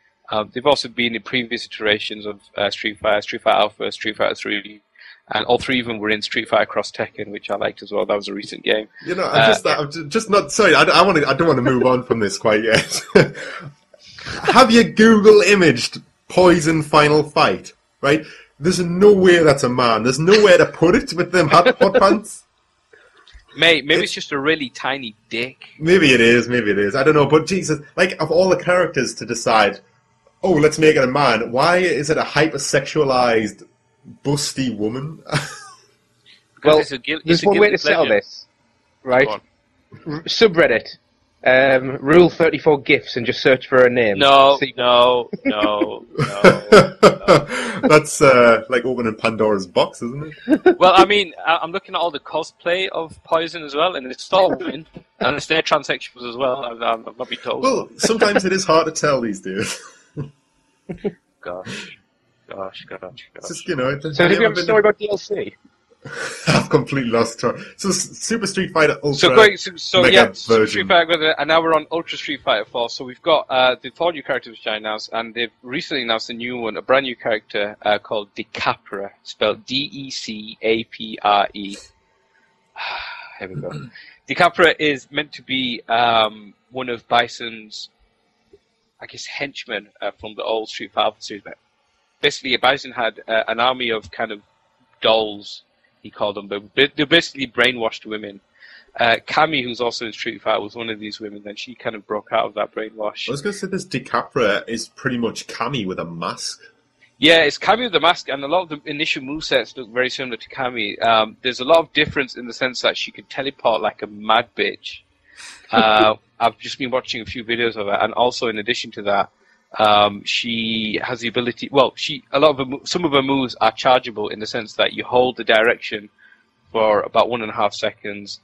They've also been in previous iterations of Street Fighter Alpha, Street Fighter 3, and all three of them were in Street Fighter Cross Tekken, which I liked as well. That was a recent game. You know, I'm just not. Sorry, I don't want to move on from this quite yet. Have you Google imaged Poison Final Fight? Right? There's no way that's a man. There's nowhere to put it with them hot pants. Mate, maybe it's just a really tiny dick. Maybe it is. I don't know. But Jesus, like, of all the characters to decide, oh, let's make it a man, why is it a hypersexualized, busty woman? Well, there's one way to settle this, right? Subreddit. Rule 34 GIFs and just search for her name. No. That's like opening Pandora's box, isn't it? Well, I mean, I'm looking at all the cosplay of Poison as well, and it's all women, and it's their transsexuals as well. I'm not be told. Well, sometimes it is hard to tell these days. Gosh. It's just, you know, so did we have a story about DLC? I've completely lost track. So Super Street Fighter Ultra. Super Street Fighter, and now we're on Ultra Street Fighter 4. So we've got the 4 new characters which I announced, and they've recently announced a new one, a brand new character called Decapre, spelled Decapre. Here we go. Decapre is meant to be one of Bison's, I guess, henchmen from the old Street Fighter series. Basically, Bison had an army of kind of dolls. He called them, but they're basically brainwashed women. Cammy, who's also in Street Fighter, was one of these women, and she kind of broke out of that brainwash. I was going to say this Decapre is pretty much Cammy with a mask. Yeah, it's Cammy with a mask, and a lot of the initial movesets look very similar to Cammy. There's a lot of difference in the sense that she can teleport like a mad bitch. I've just been watching a few videos of her, and also in addition to that, she has the ability. Well, some of her moves are chargeable in the sense that you hold the direction for about 1.5 seconds,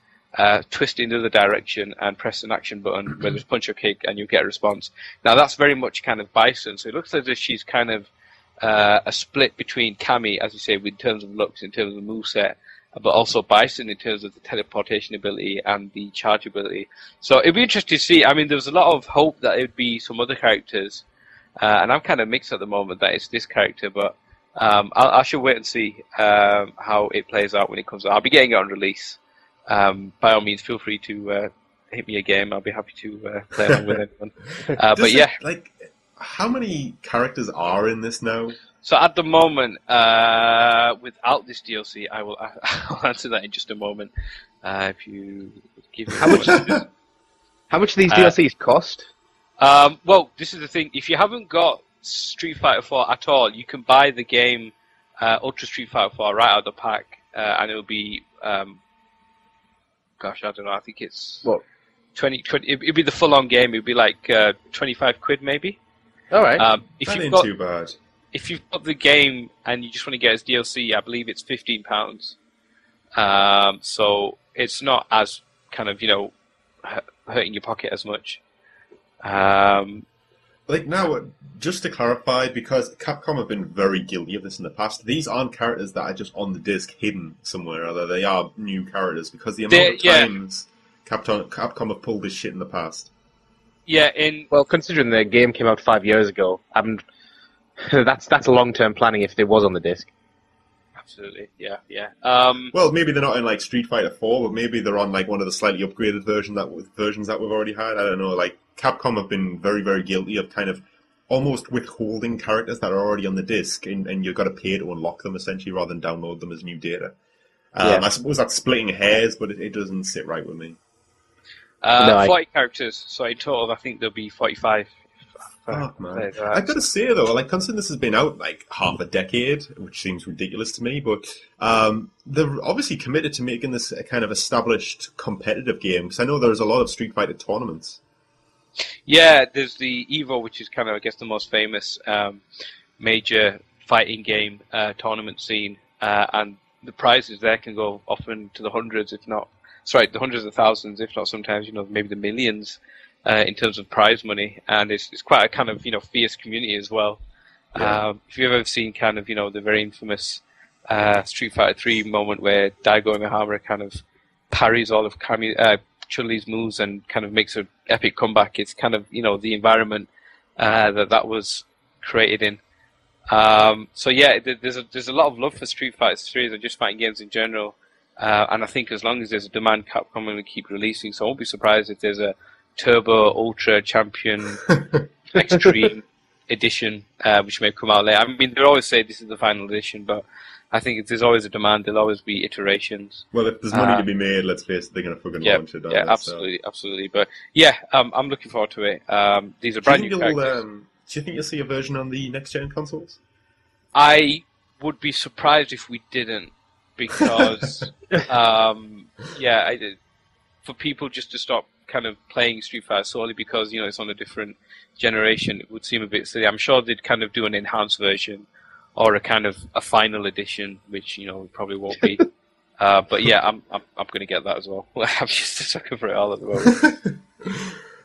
twist into the direction, and press an action button, whether it's punch or kick, and you get a response. Now that's very much kind of Bison, so it looks as if she's kind of a split between Cammy, as you say, in terms of looks, in terms of the moveset, but also Bison in terms of the teleportation ability and the charge ability. So it'd be interesting to see. I mean, there was a lot of hope that it would be some other characters. And I'm kind of mixed at the moment that it's this character, but I should wait and see how it plays out when it comes out. I'll be getting it on release. By all means, feel free to hit me a game. I'll be happy to play along with anyone. But yeah. Like, how many characters are in this now? So at the moment, without this DLC, I'll answer that in just a moment. If you give me how much do these DLCs cost? Well, this is the thing. If you haven't got Street Fighter 4 at all, you can buy the game Ultra Street Fighter 4 right out of the pack, and it'll be, gosh, I don't know. I think it's what 20. It'd be the full-on game. It'd be like 25 quid maybe. All right. That ain't too bad. If you've got the game and you just want to get its DLC, I believe it's £15. So it's not as kind of hurting your pocket as much. Like now, just to clarify, because Capcom have been very guilty of this in the past, these aren't characters that are just on the disc hidden somewhere, although they are new characters, because the amount of times Capcom have pulled this shit in the past. Yeah, well, considering the game came out 5 years ago, that's long-term planning if it was on the disc. Absolutely, yeah. Well, maybe they're not in like Street Fighter 4, but maybe they're on like one of the slightly upgraded versions that we've already had. I don't know. Like Capcom have been very, very guilty of kind of almost withholding characters that are already on the disc, and you've got to pay to unlock them essentially rather than download them as new data. I suppose that's splitting hairs, but it doesn't sit right with me. 40 characters, so in total I think there'll be 45. Fuck, man. I've got to say though, like considering this has been out like half a decade, which seems ridiculous to me, but they're obviously committed to making this a kind of established competitive game, because I know there's a lot of Street Fighter tournaments. Yeah, there's the EVO, which is kind of, I guess, the most famous major fighting game tournament scene, and the prizes there can go often to the hundreds, the hundreds of thousands, if not sometimes, maybe the millions in terms of prize money, and it's quite a kind of, fierce community as well. If you've ever seen kind of, the very infamous Street Fighter 3 moment where Daigo Miyahara kind of parries all of Chun-Li's moves and kind of makes an epic comeback, it's kind of, the environment that was created in. So yeah, there's a lot of love for Street Fighter 3 and just fighting games in general. And I think as long as there's a demand, Capcom will keep releasing. So I won't be surprised if there's a Turbo Ultra Champion Extreme edition, which may come out later. I mean, they always say this is the final edition, but I think if there's always a demand, there'll always be iterations. Well, if there's money to be made, let's face it, they're going to fucking launch it. Yeah, absolutely, absolutely. But yeah, I'm looking forward to it. These are brand new characters. Do you think you'll see a version on the next-gen consoles? I would be surprised if we didn't, because for people just to stop kind of playing Street Fighter solely because it's on a different generation, it would seem a bit silly. I'm sure they'd kind of do an enhanced version or a kind of a final edition, which probably won't be. But yeah, I'm going to get that as well. I'm just a sucker for it all at the moment.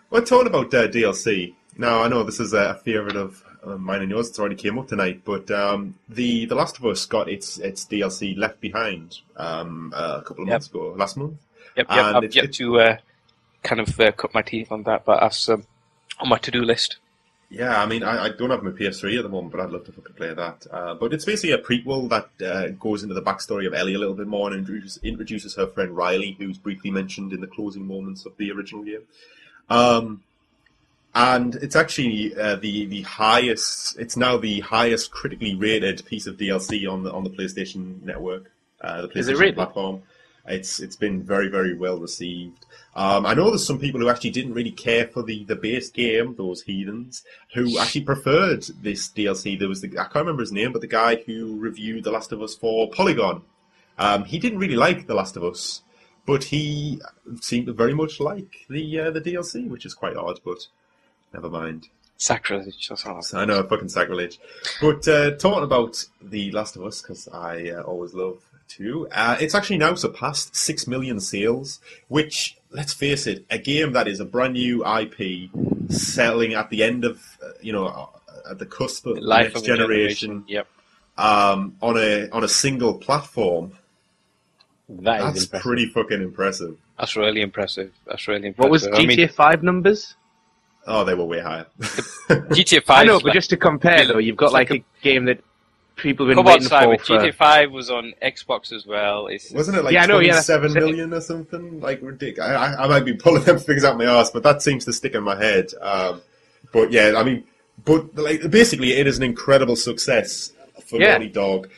Well, talking about DLC. Now I know this is a favourite of mine and yours. It's already came up tonight, but the Last of Us got its DLC Left Behind a couple of months ago, last month. Yep. I've yet to kind of cut my teeth on that, but that's on my to-do list. Yeah, I mean, I don't have my PS3 at the moment, but I'd love to fucking play that. But it's basically a prequel that goes into the backstory of Ellie a little bit more and introduces her friend Riley, who's briefly mentioned in the closing moments of the original game. And it's actually the highest. It's now the highest critically rated piece of DLC on the PlayStation Network, the PlayStation platform. It's been very, very well received. I know there's some people who actually didn't really care for the base game, those heathens, who actually preferred this DLC. There was I can't remember his name, but the guy who reviewed The Last of Us for Polygon. He didn't really like The Last of Us, but he seemed to very much like the DLC, which is quite odd, but never mind. Sacrilege. I know, fucking sacrilege. But talking about The Last of Us, because I always love to, it's actually now surpassed 6 million sales, which, let's face it, a game that is a brand new IP selling at the end of, at the cusp of the next generation. Yep. On a single platform. That's pretty fucking impressive. That's really impressive. What was GTA 5 numbers? Oh, they were way higher. GTA 5. I know, but just to compare, though, you've got like a game that people have been waiting for. GTA 5 was on Xbox as well. Wasn't it like 27 million or something? Like ridiculous. I might be pulling them things out my arse, but that seems to stick in my head. But yeah, I mean, basically, it is an incredible success for Naughty Dog.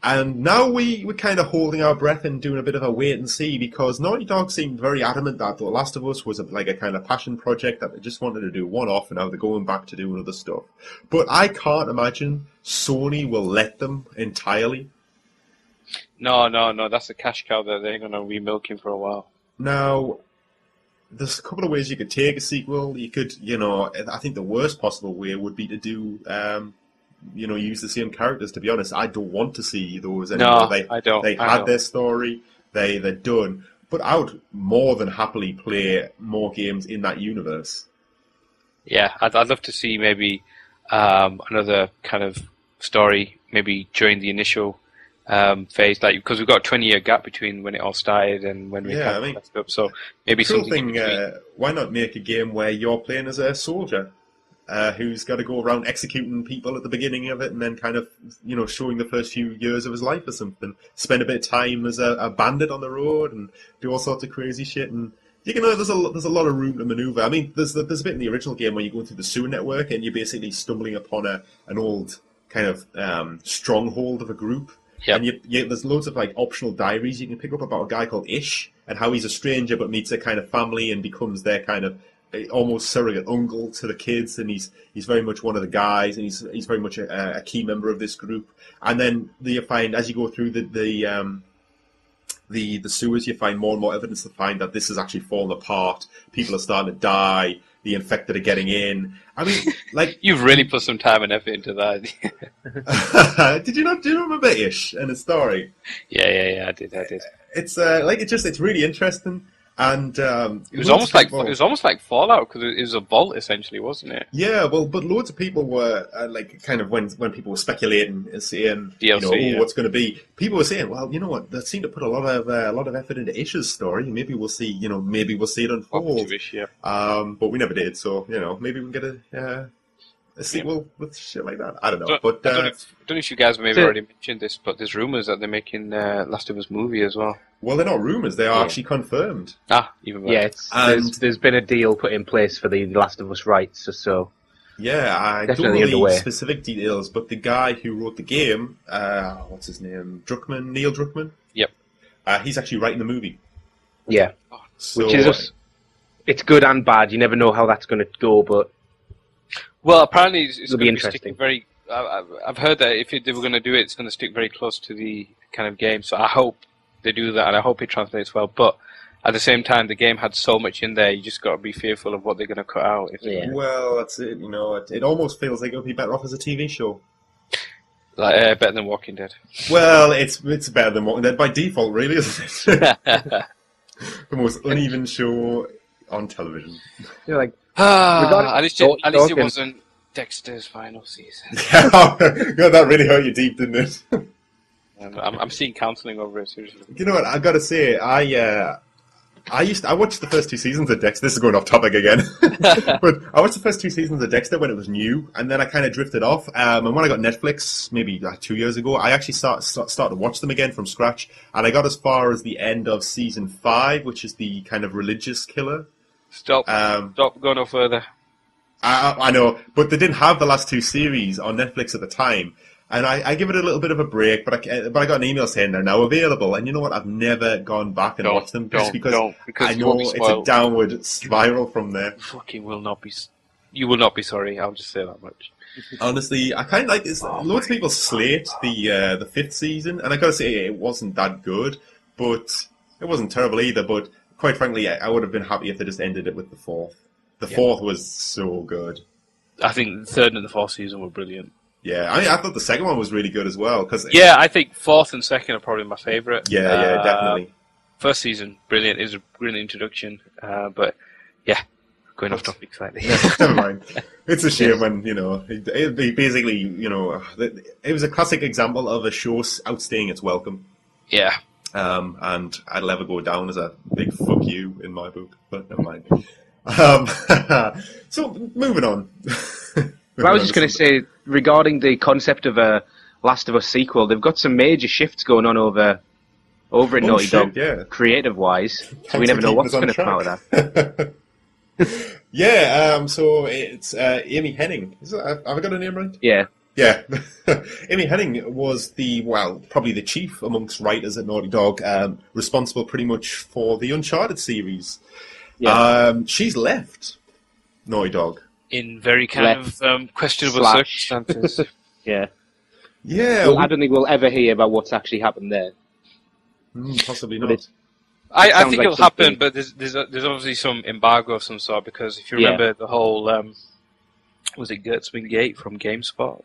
And now we're kind of holding our breath and doing a bit of a wait and see, because Naughty Dog seemed very adamant that The Last of Us was a kind of passion project that they just wanted to do one-off, and now they're going back to doing other stuff. But I can't imagine Sony will let them entirely. No, that's a cash cow that they're going to re-milk him for a while. Now, there's a couple of ways you could take a sequel. You could, I think the worst possible way would be to do... use the same characters. To be honest, I don't want to see those anymore. No, I don't. They had their story. They're done. But I would more than happily play more games in that universe. Yeah, I'd love to see maybe another kind of story, maybe during the initial phase, because we've got a 20-year gap between when it all started and when we messed up. So maybe something. Why not make a game where you're playing as a soldier? Who's got to go around executing people at the beginning of it, and then kind of, showing the first few years of his life or something. Spend a bit of time as a bandit on the road and do all sorts of crazy shit. And there's a lot of room to maneuver. I mean, there's a bit in the original game where you're going through the sewer network and you're basically stumbling upon an old kind of stronghold of a group. Yep. And there's loads of optional diaries you can pick up about a guy called Ish and how he's a stranger but meets a kind of family and becomes their kind of almost surrogate uncle to the kids, and he's very much one of the guys, and he's very much a key member of this group. And then you find, as you go through the sewers, you find more and more evidence to find that this has actually fallen apart. People are starting to die. The infected are getting in. I mean, you've really put some time and effort into that. Did you not? Do you remember Ish and his story? Yeah, I did. It's it's really interesting. And it was almost like Fallout because it was a vault essentially, wasn't it? Yeah, well, but loads of people were like kind of when people were speculating and saying, DLC, what's going to be. People were saying, well, you know what? They seem to put a lot of effort into Ish's story. Maybe we'll see. Maybe we'll see it unfold. But we never did. So maybe we can get a sequel with shit like that. I don't know. I don't know if you guys maybe already mentioned this, but there's rumours that they're making Last of Us movie as well. Well, they're not rumours; they are actually confirmed. Even better. Yeah, there's been a deal put in place for the Last of Us rights, so. Yeah, I definitely don't know the specific details, but the guy who wrote the game, what's his name? Neil Druckmann. Yep. He's actually writing the movie. Yeah. So, which is it's good and bad. You never know how that's going to go, but. Well, apparently it's going to be interesting. Very. I've heard that if they were going to do it, it's going to stick very close to the kind of game. So I hope they do that, and I hope it translates well. But at the same time, the game had so much in there, you just got to be fearful of what they're going to cut out. Well, that's it. It almost feels like it would be better off as a TV show. Like better than Walking Dead. Well, it's better than Walking Dead by default, really, isn't it? The most uneven show on television. You're like, at least it wasn't Dexter's final season. God, that really hurt you deep, didn't it? I'm seeing counselling over it, seriously. You know what? I got to say, I watched the first 2 seasons of Dexter. This is going off topic again, but I watched the first 2 seasons of Dexter when it was new, and then I kind of drifted off. And when I got Netflix, maybe 2 years ago, I actually started to watch them again from scratch, and I got as far as the end of season 5, which is the kind of religious killer. Stop! Go no further. I know, but they didn't have the last 2 series on Netflix at the time. And I give it a little bit of a break, but I got an email saying they're now available. And you know what? I've never gone back and watched them just because I know it's a downward spiral from there. You will not be sorry. I'll just say that much. Honestly, I kind of like this. Loads of people slate the 5th season, and I gotta say it wasn't that good, but it wasn't terrible either. But quite frankly, I would have been happy if they just ended it with the 4th. The 4th was so good. I think the 3rd and the 4th season were brilliant. Yeah, I thought the second one was really good as well. I think 4th and 2nd are probably my favourite. Yeah, definitely. First season, brilliant. It was a brilliant introduction. But, yeah, going off topic slightly. Never mind. It's a shame when, it basically, it was a classic example of a show outstaying its welcome. Yeah. And I'll ever go down as a big fuck you in my book, but never mind. So, moving on. Well, I was just going to say, regarding the concept of a Last of Us sequel, they've got some major shifts going on over at Naughty Dog, creative-wise, so we never know what's going to come out of that. So it's Amy Hennig. Have I got her name right? Yeah. Yeah. Amy Hennig was probably the chief amongst writers at Naughty Dog, responsible pretty much for the Uncharted series. Yeah. She's left Naughty Dog. In very kind of questionable circumstances. Yeah. Yeah. Well, I don't think we'll ever hear about what's actually happened there. Possibly not. I think it'll happen, but there's obviously some embargo of some sort, because if you remember the whole, was it Gertzman Gate from GameSpot?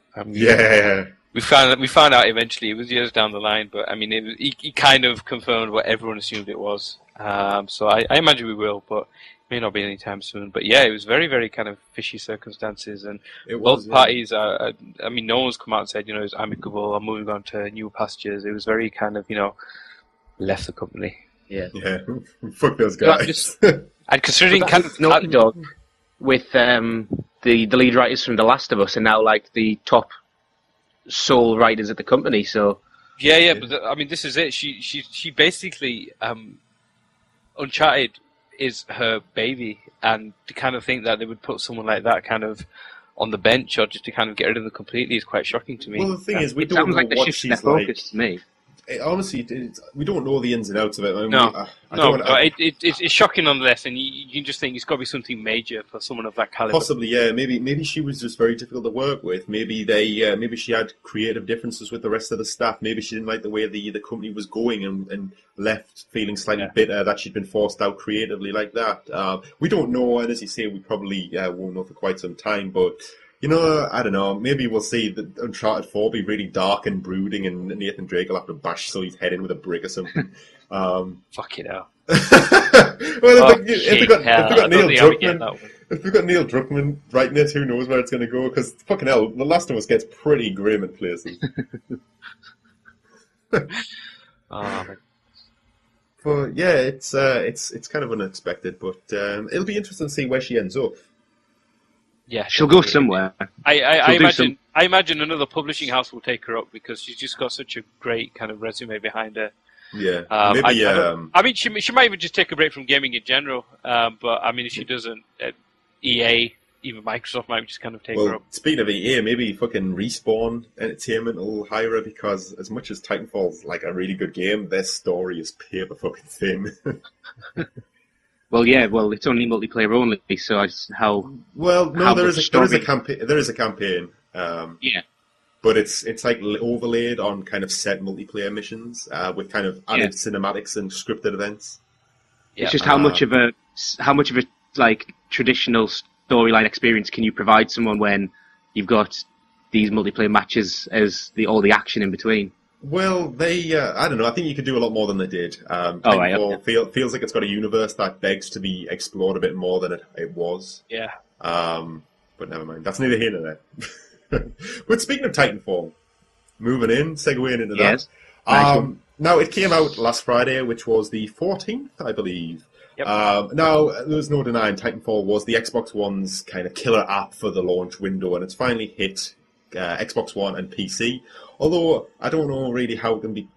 We found out eventually. It was years down the line, but I mean, he kind of confirmed what everyone assumed it was. So I imagine we will, but it may not be anytime soon. But yeah, it was very, very kind of fishy circumstances, and both parties are. I mean, no one's come out and said, it's amicable. I'm moving on to new pastures. It was very kind of, left the company. Yeah. Fuck those guys. And considering kind of Naughty Dog with the lead writers from The Last of Us are now like the top sole writers at the company. So but I mean, this is it. She basically Uncharted is her baby, and to kind of think that they would put someone like that kind of on the bench or just to kind of get rid of them completely is quite shocking to me. Well, the thing is, we don't know what she's like. To me. Honestly, we don't know the ins and outs of it. It's shocking nonetheless, and you can just think it's got to be something major for someone of that caliber. Possibly, yeah. Maybe she was just very difficult to work with. Maybe maybe she had creative differences with the rest of the staff. Maybe she didn't like the way the company was going and left feeling slightly bitter that she'd been forced out creatively like that. We don't know, and as you say, we probably won't know for quite some time, but. I don't know. Maybe we'll see that Uncharted 4 be really dark and brooding, and Nathan Drake will have to bash Sully's head in with a brick or something. Fuck it out. if we got Neil Druckmann, if we've got Neil Druckmann writing it, who knows where it's going to go? Because fucking hell, The Last of Us gets pretty grim in places. But yeah, it's kind of unexpected, but it'll be interesting to see where she ends up. Yeah, she'll go somewhere. I imagine another publishing house will take her up because she's just got such a great kind of resume behind her. Yeah, maybe. I mean, she might even just take a break from gaming in general. But I mean, if she doesn't, EA, even Microsoft might just kind of take her up. Speaking of EA, maybe fucking Respawn Entertainment will hire her because as much as Titanfall's like a really good game, their story is paper fucking thin. Well, yeah, it's only multiplayer only, so how? Well, no, there is a campaign. There is a campaign. Yeah. But it's like overlaid on kind of set multiplayer missions with kind of added cinematics and scripted events. Yeah. It's just how much of a like traditional storyline experience can you provide someone when you've got these multiplayer matches as all the action in between? Well, I don't know. I think you could do a lot more than they did. Feels like it's got a universe that begs to be explored a bit more than it was. Yeah. But never mind. That's neither here nor there. But speaking of Titanfall, segueing into that. Nice now, it came out last Friday, which was the 14th, I believe. Yep. Now, there's no denying Titanfall was the Xbox One's kind of killer app for the launch window, and it's finally hit Xbox One and PC. Although, I don't know really how it can be...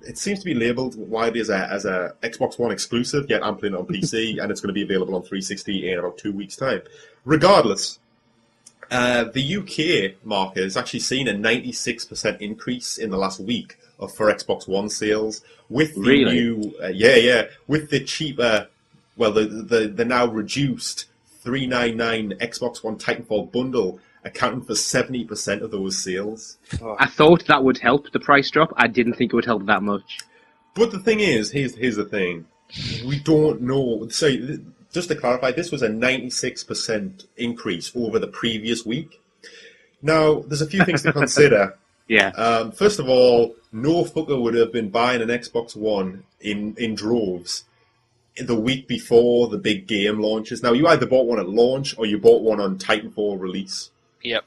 It seems to be labelled widely as a Xbox One exclusive, yet I'm playing it on PC, and it's going to be available on 360 in about 2 weeks' time. Regardless... the UK market has actually seen a 96% increase in the last week for Xbox One sales with the new, with the cheaper, the now reduced $399 Xbox One Titanfall bundle accounting for 70% of those sales. I thought that would help the price drop. I didn't think it would help that much. But the thing is, here's the thing, we don't know. So. Just to clarify, this was a 96% increase over the previous week. Now, there's a few things to consider. Yeah. First of all, no fucker would have been buying an Xbox One in droves the week before the big game launches. Now, you either bought one at launch or you bought one on Titanfall release. Yep.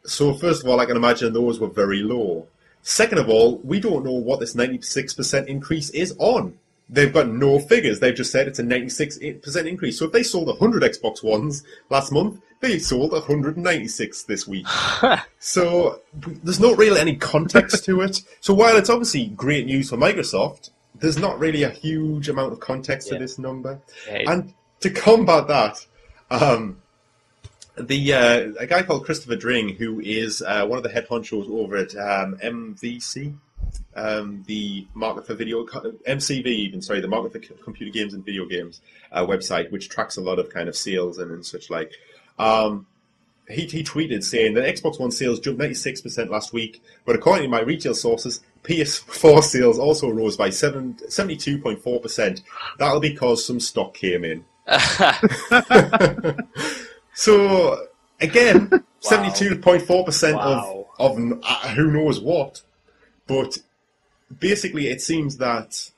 So, first of all, I can imagine those were very low. Second of all, we don't know what this 96% increase is on. They've got no figures. They've just said it's a 96% increase. So if they sold 100 Xbox Ones last month, they sold 196 this week. So there's not really any context to it. So while it's obviously great news for Microsoft, there's not really a huge amount of context to this number. Yeah, and to combat that, a guy called Christopher Dring, who is one of the head honchos over at MVC, the market for MCV even, the market for computer games and video games website, which tracks a lot of kind of sales and such like. He tweeted saying that Xbox One sales jumped 96% last week, but according to my retail sources, PS4 sales also rose by 72.4%. That'll be because some stock came in. So, again, 72.4% of who knows what. But basically, it seems that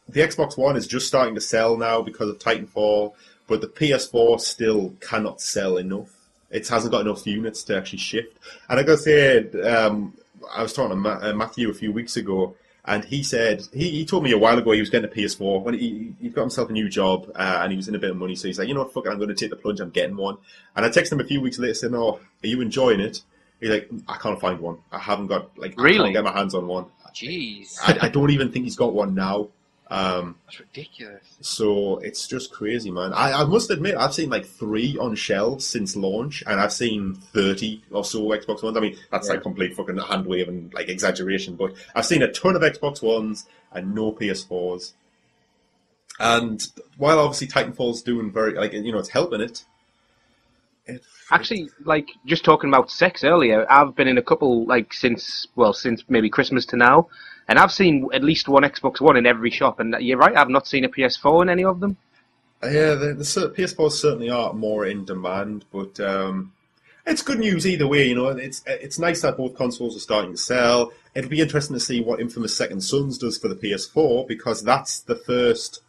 the Xbox One is just starting to sell now because of Titanfall, but the PS4 still cannot sell enough. It hasn't got enough units to actually shift. And I got to say, I was talking to Matthew a few weeks ago, and he said, he told me a while ago he was getting a PS4 when he got himself a new job and he was in a bit of money. So he's like, you know what, fuck it, I'm going to take the plunge, I'm getting one. And I texted him a few weeks later saying, oh, are you enjoying it? He's like, I can't find one. I haven't got, I can't get my hands on one. Jeez. I don't even think he's got one now. That's ridiculous. So it's just crazy, man. I must admit, I've seen like 3 on shelves since launch, and I've seen 30 or so Xbox Ones. I mean, that's like complete fucking hand wave and like exaggeration, but I've seen a ton of Xbox Ones and no PS4s. And while obviously Titanfall's doing very, it's helping it. Actually, just talking about sex earlier, I've been in a couple, since maybe Christmas to now, and I've seen at least one Xbox One in every shop, and you're right, I've not seen a PS4 in any of them. Yeah, the PS4s certainly are more in demand, but it's good news either way, it's nice that both consoles are starting to sell. It'll be interesting to see what Infamous Second Sons does for the PS4, because that's the first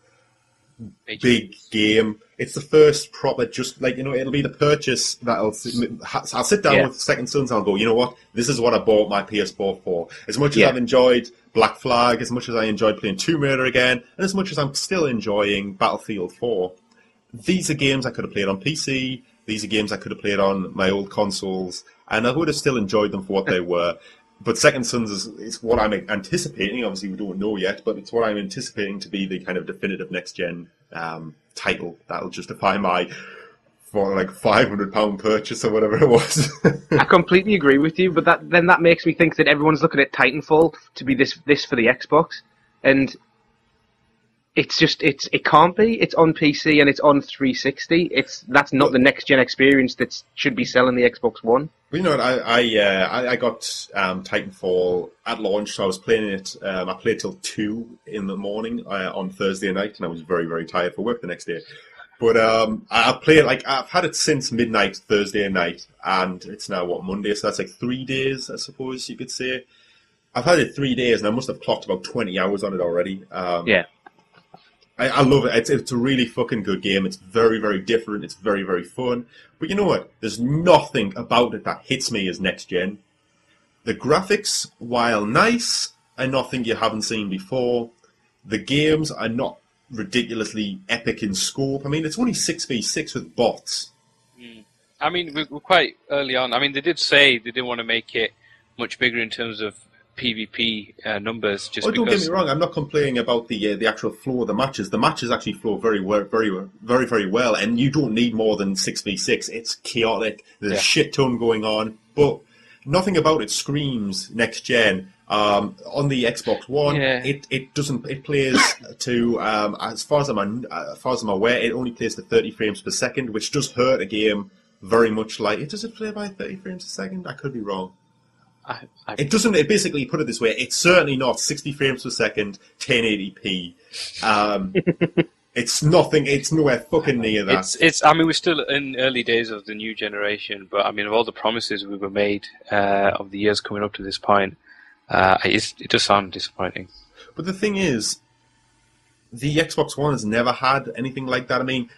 big game. It's the first proper, just like, it'll be the purchase that I'll sit down with Second Sons and I'll go, you know what, this is what I bought my PS4 for. As much as I've enjoyed Black Flag, as much as I enjoyed playing Tomb Raider again, and as much as I'm still enjoying Battlefield 4, these are games I could have played on PC, these are games I could have played on my old consoles, and I would have still enjoyed them for what they were. But Second Sons is what I'm anticipating. Obviously, we don't know yet, but it's what I'm anticipating to be the kind of definitive next-gen title that'll justify my £500 purchase or whatever it was. I completely agree with you, but that makes me think that everyone's looking at Titanfall to be this for the Xbox, and it can't be. It's on PC and it's on 360. That's not the next-gen experience that should be selling the Xbox One. Well, you know what, I got Titanfall at launch, so I was playing it. I played till 2 in the morning on Thursday night, and I was very, very tired for work the next day. But I played I've had it since midnight Thursday night, and it's now Monday, so that's 3 days, I suppose you could say. I've had it 3 days, and I must have clocked about 20 hours on it already. I love it. It's a really fucking good game. It's very, very different. It's very, very fun. But you know what? There's nothing about it that hits me as next gen. The graphics, while nice, are nothing you haven't seen before. The games are not ridiculously epic in scope. I mean, it's only 6v6 with bots. I mean, we're quite early on. I mean, they did say they didn't want to make it much bigger in terms of PvP numbers. Don't get me wrong. I'm not complaining about the actual flow of the matches. The matches actually flow very, very, very, very well, and you don't need more than 6v6. It's chaotic. There's a shit ton going on, but nothing about it screams next gen. On the Xbox One, it doesn't. It plays to as far as I'm aware, it only plays to 30 frames per second, which does hurt a game very much. Like it doesn't play by 30 frames a second. I could be wrong. It doesn't. It basically, put it this way, it's certainly not 60 frames per second, 1080p. It's nothing. It's nowhere fucking near that. I mean, we're still in early days of the new generation, but I mean, of all the promises we were made of the years coming up to this point, it does sound disappointing. But the thing is, the Xbox One has never had anything like that. I mean,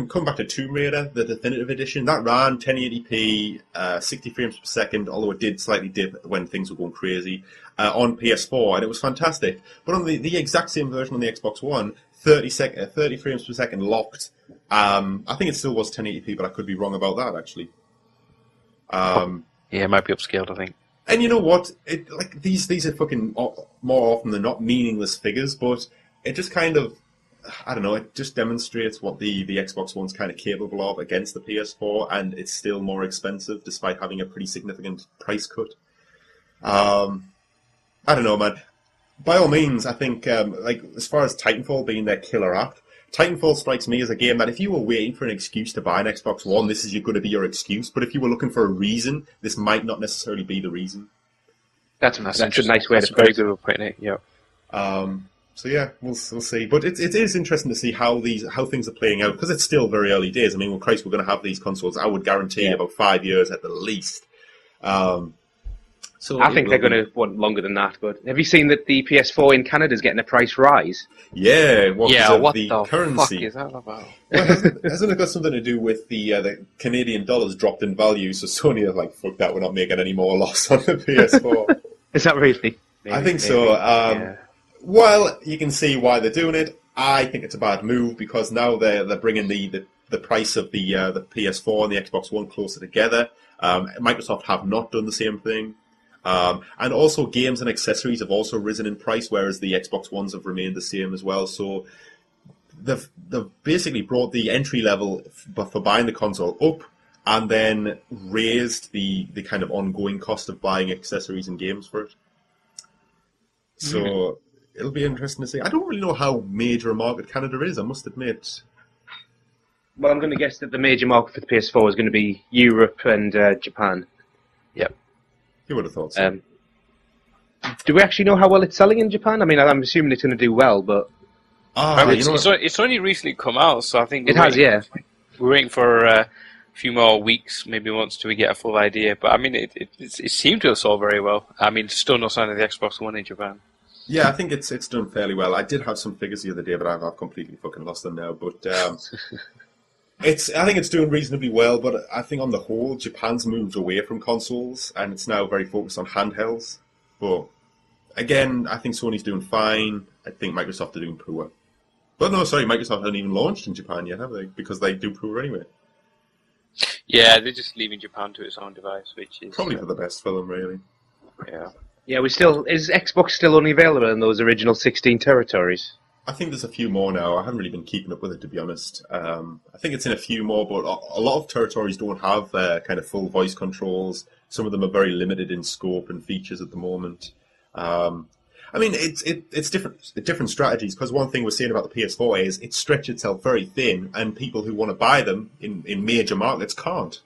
come back to Tomb Raider, the definitive edition, that ran 1080p, 60 frames per second, although it did slightly dip when things were going crazy, on PS4, and it was fantastic. But on the exact same version on the Xbox One, 30 frames per second locked. I think it still was 1080p, but I could be wrong about that, actually. It might be upscaled, I think. And you know what? These are fucking more often than not meaningless figures, but it just kind of, I don't know, it just demonstrates what the Xbox One's kind of capable of against the PS4, and it's still more expensive despite having a pretty significant price cut. I don't know, man. By all means, I think, as far as Titanfall being their killer app, Titanfall strikes me as a game that if you were waiting for an excuse to buy an Xbox One, this is going to be your excuse. But if you were looking for a reason, this might not necessarily be the reason. That's a nice way to put it. Good putting it. Yeah. So yeah, we'll see. But it is interesting to see how things are playing out, because it's still very early days. I mean, well, Christ, we're going to have these consoles, I would guarantee, about 5 years at the least. So I think they're going to want longer than that. But have you seen that the PS4 in Canada is getting a price rise? Yeah. What the currency? Fuck is that about? Well, hasn't it got something to do with the Canadian dollars dropped in value? So Sony are like, fuck that, we're not making any more loss on the PS4. Is that really? I think so. Well, you can see why they're doing it. I think it's a bad move, because now they're bringing the price of the PS4 and the Xbox One closer together. Microsoft have not done the same thing. And also games and accessories have also risen in price, whereas the Xbox Ones have remained the same as well. So they've basically brought the entry level for buying the console up, and then raised the kind of ongoing cost of buying accessories and games for it. So it'll be interesting to see. I don't really know how major a market Canada is, I must admit. Well, I'm going to guess that the major market for the PS4 is going to be Europe and Japan. Yep. You would have thought so. Do we actually know how well it's selling in Japan? I mean, I'm assuming it's going to do well, but... It's only recently come out, so I think... It has, yeah. We're waiting for a few more weeks, maybe months, till we get a full idea. But, I mean, it seemed to have sold very well. I mean, still no sign of the Xbox One in Japan. Yeah, I think it's done fairly well. I did have some figures the other day, but I've completely fucking lost them now. But I think it's doing reasonably well. But I think on the whole, Japan's moved away from consoles, and it's now very focused on handhelds. But again, I think Sony's doing fine. I think Microsoft are doing poor. But no, sorry, Microsoft haven't even launched in Japan yet, have they? Because they do poor anyway. Yeah, they're just leaving Japan to its own device, which is probably for the best for them, really. Yeah. Yeah, is Xbox still only available in those original 16 territories? I think there's a few more now. I haven't really been keeping up with it, to be honest. I think it's in a few more, but a lot of territories don't have kind of full voice controls. Some of them are very limited in scope and features at the moment. I mean, it's different strategies, because one thing we're seeing about the PS4 is it stretched itself very thin, and people who want to buy them in major markets can't.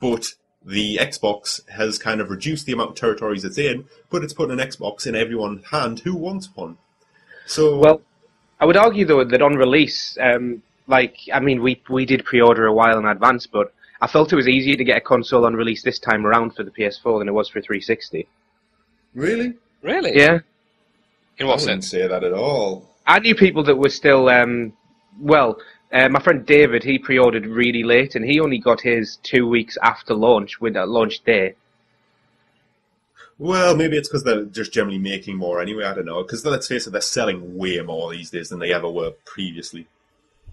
But the Xbox has kind of reduced the amount of territories it's in, but it's putting an Xbox in everyone's hand who wants one. So, well, I would argue though that on release, we did pre-order a while in advance, but I felt it was easier to get a console on release this time around for the PS4 than it was for 360. Really? Really? Yeah. In what sense? I wouldn't say that at all. I knew people that were still, my friend David, he pre-ordered really late, and he only got his 2 weeks after launch, with that launch day. Well, maybe it's because they're just generally making more anyway, I don't know. Because let's face it, they're selling way more these days than they ever were previously.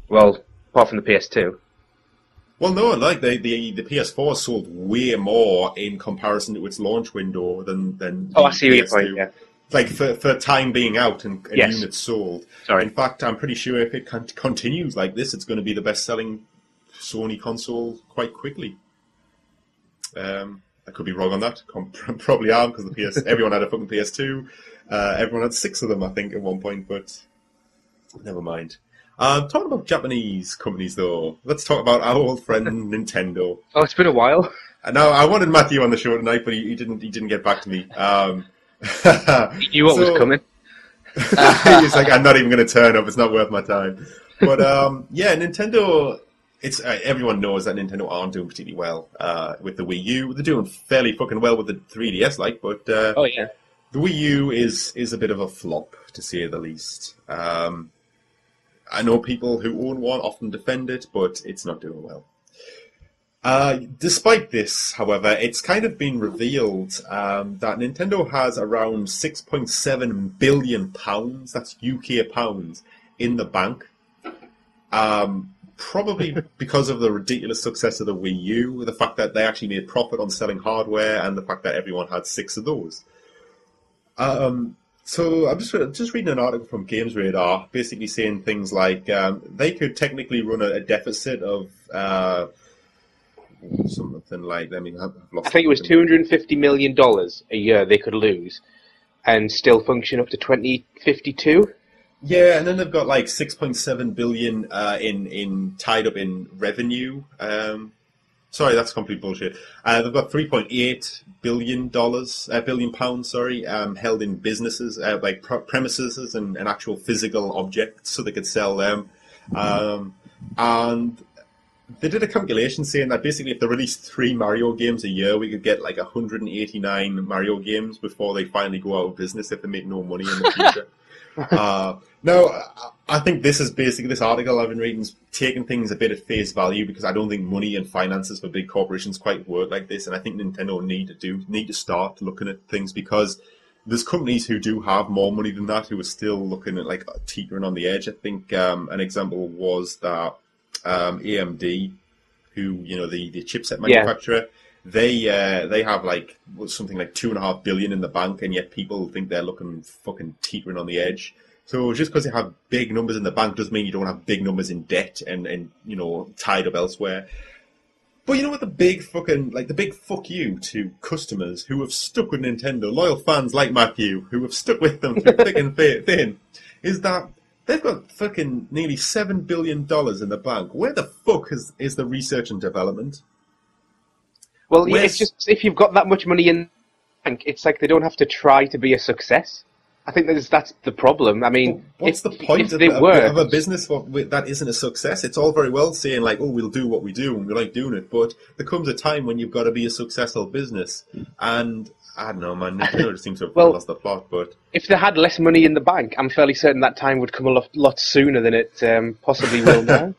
Well, apart from the PS2. Well, no, like the PS4 sold way more in comparison to its launch window than I see your point, yeah. Like for time being out and yes. units sold. Sorry. In fact, I'm pretty sure if it continues like this, it's going to be the best-selling Sony console quite quickly. I could be wrong on that. Probably am, because everyone had a fucking PS2. Everyone had 6 of them, I think, at one point, but never mind. Talking about Japanese companies, though, let's talk about our old friend Nintendo. Oh, it's been a while. No, I wanted Matthew on the show tonight, but he didn't get back to me. He knew what was coming. He's like, I'm not even going to turn up. It's not worth my time. But yeah, Nintendo. It's everyone knows that Nintendo aren't doing particularly well with the Wii U. They're doing fairly fucking well with the 3DS, but oh yeah, the Wii U is a bit of a flop, to say the least. I know people who own one often defend it, but it's not doing well. Despite this, however, it's kind of been revealed that Nintendo has around £6.7 billion, that's UK pounds, in the bank. Probably because of the ridiculous success of the Wii U, the fact that they actually made profit on selling hardware, and the fact that everyone had 6 of those. So I'm just reading an article from Games Radar, basically saying things like they could technically run a deficit of something like, I've lost. I think it was $250 million a year they could lose, and still function up to 2052. Yeah, and then they've got like 6.7 billion in tied up in revenue. Sorry, that's complete bullshit. They've got $3.8 billion pounds, held in businesses, like premises and actual physical objects, so they could sell them. And they did a calculation saying that basically if they released 3 Mario games a year, we could get like 189 Mario games before they finally go out of business if they make no money in the future. No, I think this article I've been reading is taking things a bit at face value, because I don't think money and finances for big corporations quite work like this, and I think Nintendo need to start looking at things, because there's companies who do have more money than that who are still looking at like teetering on the edge. I think an example was that AMD, who the chipset manufacturer. Yeah. They have like something like $2.5 billion in the bank, and yet people think they're looking fucking teetering on the edge. So just because you have big numbers in the bank doesn't mean you don't have big numbers in debt and tied up elsewhere. But you know what the big fuck you to customers who have stuck with Nintendo, loyal fans like Matthew, who have stuck with them through thick and thin, is that they've got fucking nearly $7 billion in the bank. Where the fuck is the research and development? Well, it's just, if you've got that much money in the bank, it's like they don't have to try to be a success. I think that's the problem. I mean, what's the point of a business that isn't a success? It's all very well saying like, oh, we'll do what we do and we like doing it, but there comes a time when you've got to be a successful business. And I don't know, man. Nintendo just seems to have lost the plot. But if they had less money in the bank, I'm fairly certain that time would come a lot sooner than it possibly will now.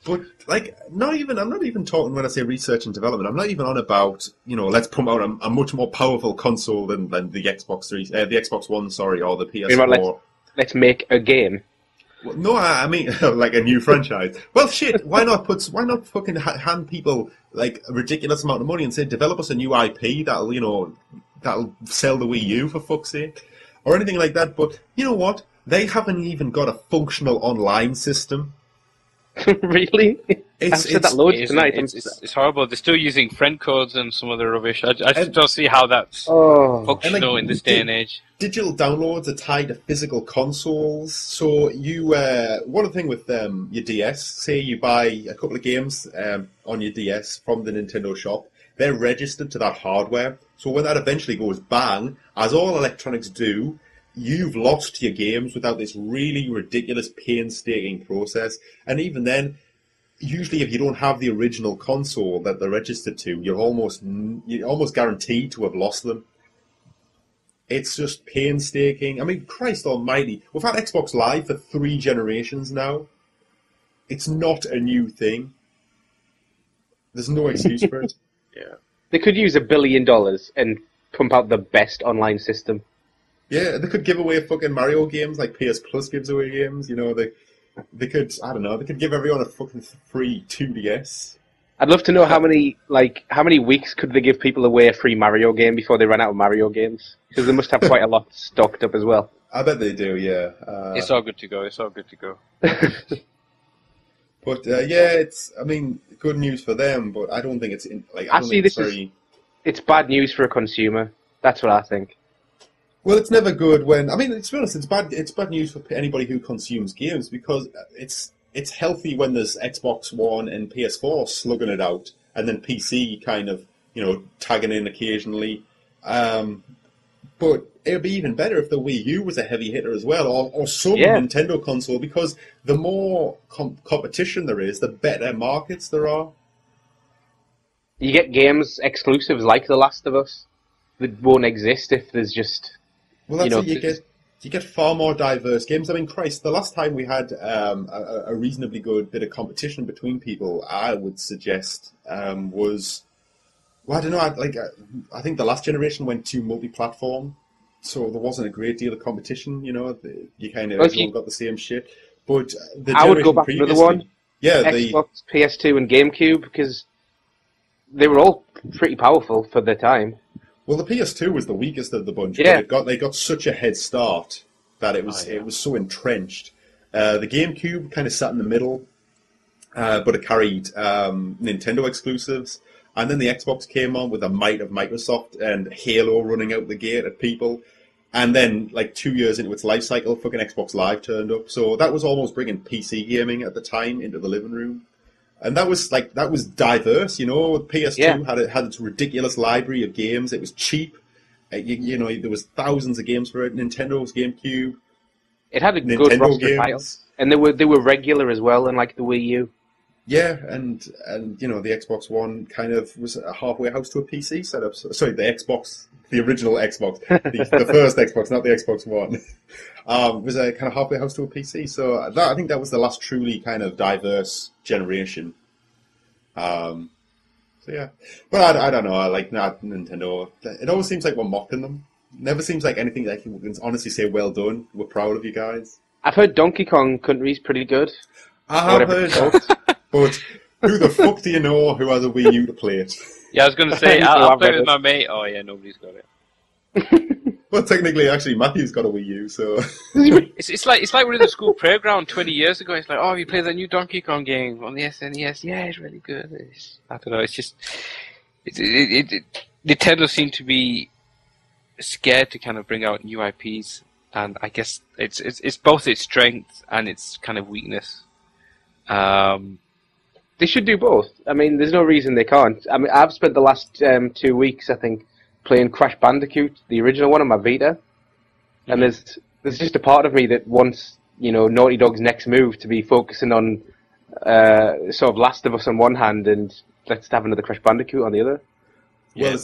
But like, I'm not even talking when I say research and development. I'm not even on about let's pump out a much more powerful console than the Xbox the Xbox One, or the PS4. Let's make a game. Well, no, I mean like a new franchise. Well, shit. Why not fucking hand people like a ridiculous amount of money and say develop us a new IP that'll sell the Wii U for fuck's sake, or anything like that. But you know what? They haven't even got a functional online system. Really? I've said that loads tonight. It's horrible. They're still using friend codes and some other rubbish. I just don't see how that's functional in this day and age. Digital downloads are tied to physical consoles. So you, one thing with your DS, say you buy a couple of games on your DS from the Nintendo shop, they're registered to that hardware. So when that eventually goes bang, as all electronics do, you've lost your games without this really ridiculous, painstaking process. And even then, usually if you don't have the original console that they're registered to, you're almost guaranteed to have lost them. It's just painstaking. I mean, Christ almighty, we've had Xbox Live for 3 generations now. It's not a new thing. There's no excuse for it. Yeah. They could use $1 billion and pump out the best online system. Yeah, they could give away fucking Mario games like PS Plus gives away games. They could, I don't know, they could give everyone a fucking free 2DS. I'd love to know how many weeks could they give people away a free Mario game before they run out of Mario games? Because they must have quite a lot stocked up as well. I bet they do, yeah. It's all good to go. But it's good news for them. But I don't think it's It's bad news for a consumer. That's what I think. Well, it's never good when... I mean, to be honest, it's bad news for anybody who consumes games because it's healthy when there's Xbox One and PS4 slugging it out and then PC kind of, tagging in occasionally. But it would be even better if the Wii U was a heavy hitter as well, or some Nintendo console, because the more competition there is, the better markets there are. You get games exclusives like The Last of Us that won't exist if there's just... Well, that's you get far more diverse games. I mean, Christ, the last time we had a reasonably good bit of competition between people, I would suggest was... Well, I don't know. I think the last generation went to multi-platform, so there wasn't a great deal of competition. You kind of everyone got the same shit. But I would go back to another one. Yeah, Xbox, PS2, and GameCube, because they were all pretty powerful for their time. Well, the PS2 was the weakest of the bunch. Yeah. But they got such a head start that it was so entrenched. The GameCube kind of sat in the middle, but it carried Nintendo exclusives. And then the Xbox came on with the might of Microsoft and Halo running out the gate at people. And then, 2 years into its life cycle, fucking Xbox Live turned up. So that was almost bringing PC gaming at the time into the living room. And that was diverse, PS2 had its ridiculous library of games. It was cheap. There was thousands of games for it. Nintendo's GameCube. It had a good roster of titles. And they were regular as well, unlike the Wii U. Yeah, and the Xbox One kind of was a halfway house to a PC setup. Sorry, the original Xbox, the first Xbox, not the Xbox One, was a kind of halfway house to a PC. So I think that was the last truly kind of diverse generation. So yeah, but I don't know. I like Nintendo. It always seems like we're mocking them. Never seems like anything that you can honestly say, "Well done, we're proud of you guys." I've heard Donkey Kong Country's pretty good. I have heard that. But who the fuck do you know who has a Wii U to play it? Yeah, I was going to say, I'll play it with my mate. Oh yeah, nobody's got it. Well, technically, actually, Matthew's got a Wii U, so... it's like we're in the school playground 20 years ago. It's like, oh, you play that new Donkey Kong game on the SNES. Yeah, it's really good. I don't know, it's just... Nintendo seem to be scared to kind of bring out new IPs, and I guess it's both its strength and its kind of weakness. They should do both. I mean, there's no reason they can't. I mean, I've spent the last 2 weeks, I think, playing Crash Bandicoot, the original one, on my Vita. And there's just a part of me that wants, Naughty Dog's next move to be focusing on sort of Last of Us on one hand and let's have another Crash Bandicoot on the other. Well,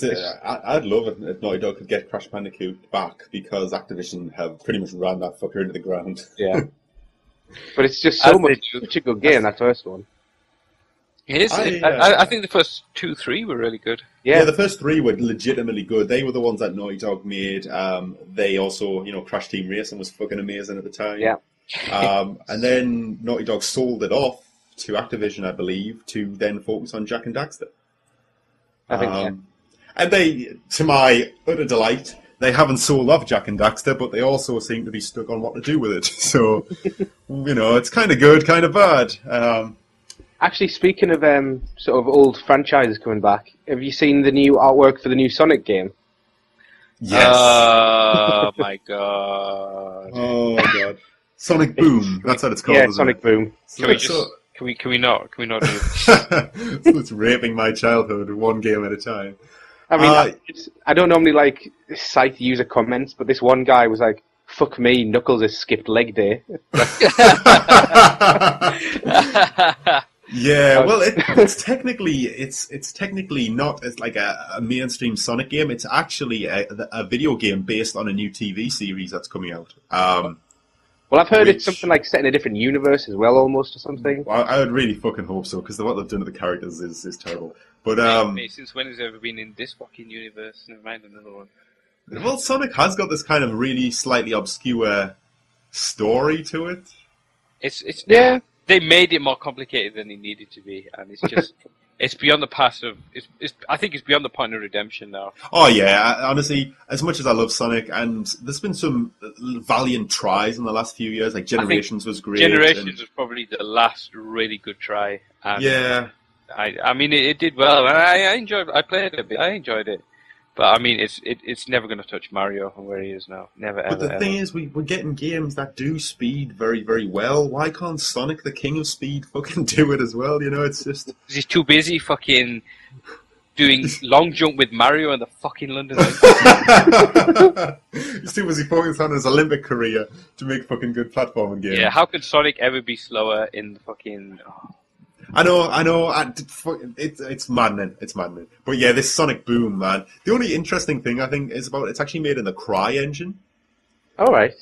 I'd love it if Naughty Dog could get Crash Bandicoot back, because Activision have pretty much ran that fucker into the ground. Yeah. But it's just such a good game, that first one. It is. I think the first 2, 3 were really good. Yeah, the first 3 were legitimately good. They were the ones that Naughty Dog made. They also, Crash Team Racing was fucking amazing at the time. Yeah. And then Naughty Dog sold it off to Activision, I believe, to then focus on Jak and Daxter. I think And they, to my utter delight, they haven't sold off Jak and Daxter, but they also seem to be stuck on what to do with it. So, it's kind of good, kind of bad. Actually, speaking of sort of old franchises coming back, have you seen the new artwork for the new Sonic game? Yes. Oh my god. Oh god. Sonic Boom. That's what it's called. Yeah, Sonic Boom. Can we not do this? It's raping my childhood one game at a time. I mean, I don't normally like cite user comments, but this one guy was like, "Fuck me, Knuckles has skipped leg day." Yeah, well, it's technically not as like a mainstream Sonic game. It's actually a video game based on a new TV series that's coming out. Well, I've heard it's something like set in a different universe as well, almost, or something. Well, I would really fucking hope so, because what they've done to the characters is terrible. But since when has it ever been in this fucking universe? Never mind another one. Well, Sonic has got this kind of really slightly obscure story to it. It's yeah. They made it more complicated than it needed to be, and it's just it's beyond the past of. I think it's beyond the point of redemption now. Oh yeah, honestly, as much as I love Sonic, and there's been some valiant tries in the last few years. Like Generations was great. Generations was probably the last really good try. And yeah. I mean, it did well, and I enjoyed. I played it a bit. I enjoyed it, but I mean, it's never going to touch Mario from where he is now. Never ever. But the thing is, we're getting games that do speed very, very well. Why can't Sonic, the king of speed, fucking do it as well? It's just because he's too busy fucking doing long jump with Mario in the fucking London Olympics. He's too busy focused on his Olympic career to make fucking good platforming games. Yeah, how could Sonic ever be slower in the fucking? Oh. I know. It's maddening. It's maddening. But yeah, this Sonic Boom, man. The only interesting thing I think is it's actually made in the Cry engine. All right.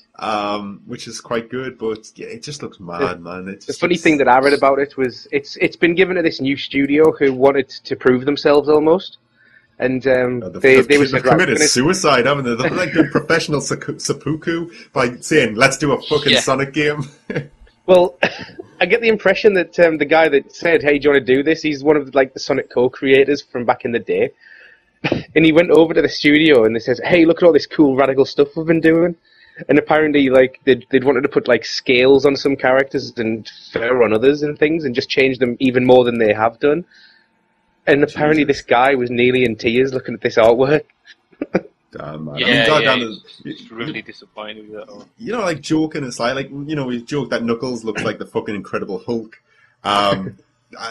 Which is quite good, but yeah, it just looks mad, man. The funny thing that I read about it was it's been given to this new studio who wanted to prove themselves almost. And they've committed suicide, haven't they? They've like been professional seppuku by saying, "Let's do a fucking Sonic game." Well, I get the impression that the guy that said, "Hey, do you want to do this?" He's one of the Sonic co-creators from back in the day, and he went over to the studio and they says, "Hey, look at all this cool radical stuff we've been doing." And apparently, they'd wanted to put scales on some characters and fur on others and things, and just change them even more than they have done. And apparently, this guy was nearly in tears looking at this artwork. Damn, man. Yeah, it's really disappointing with that all. Joking aside, we joke that Knuckles looks like the fucking Incredible Hulk. I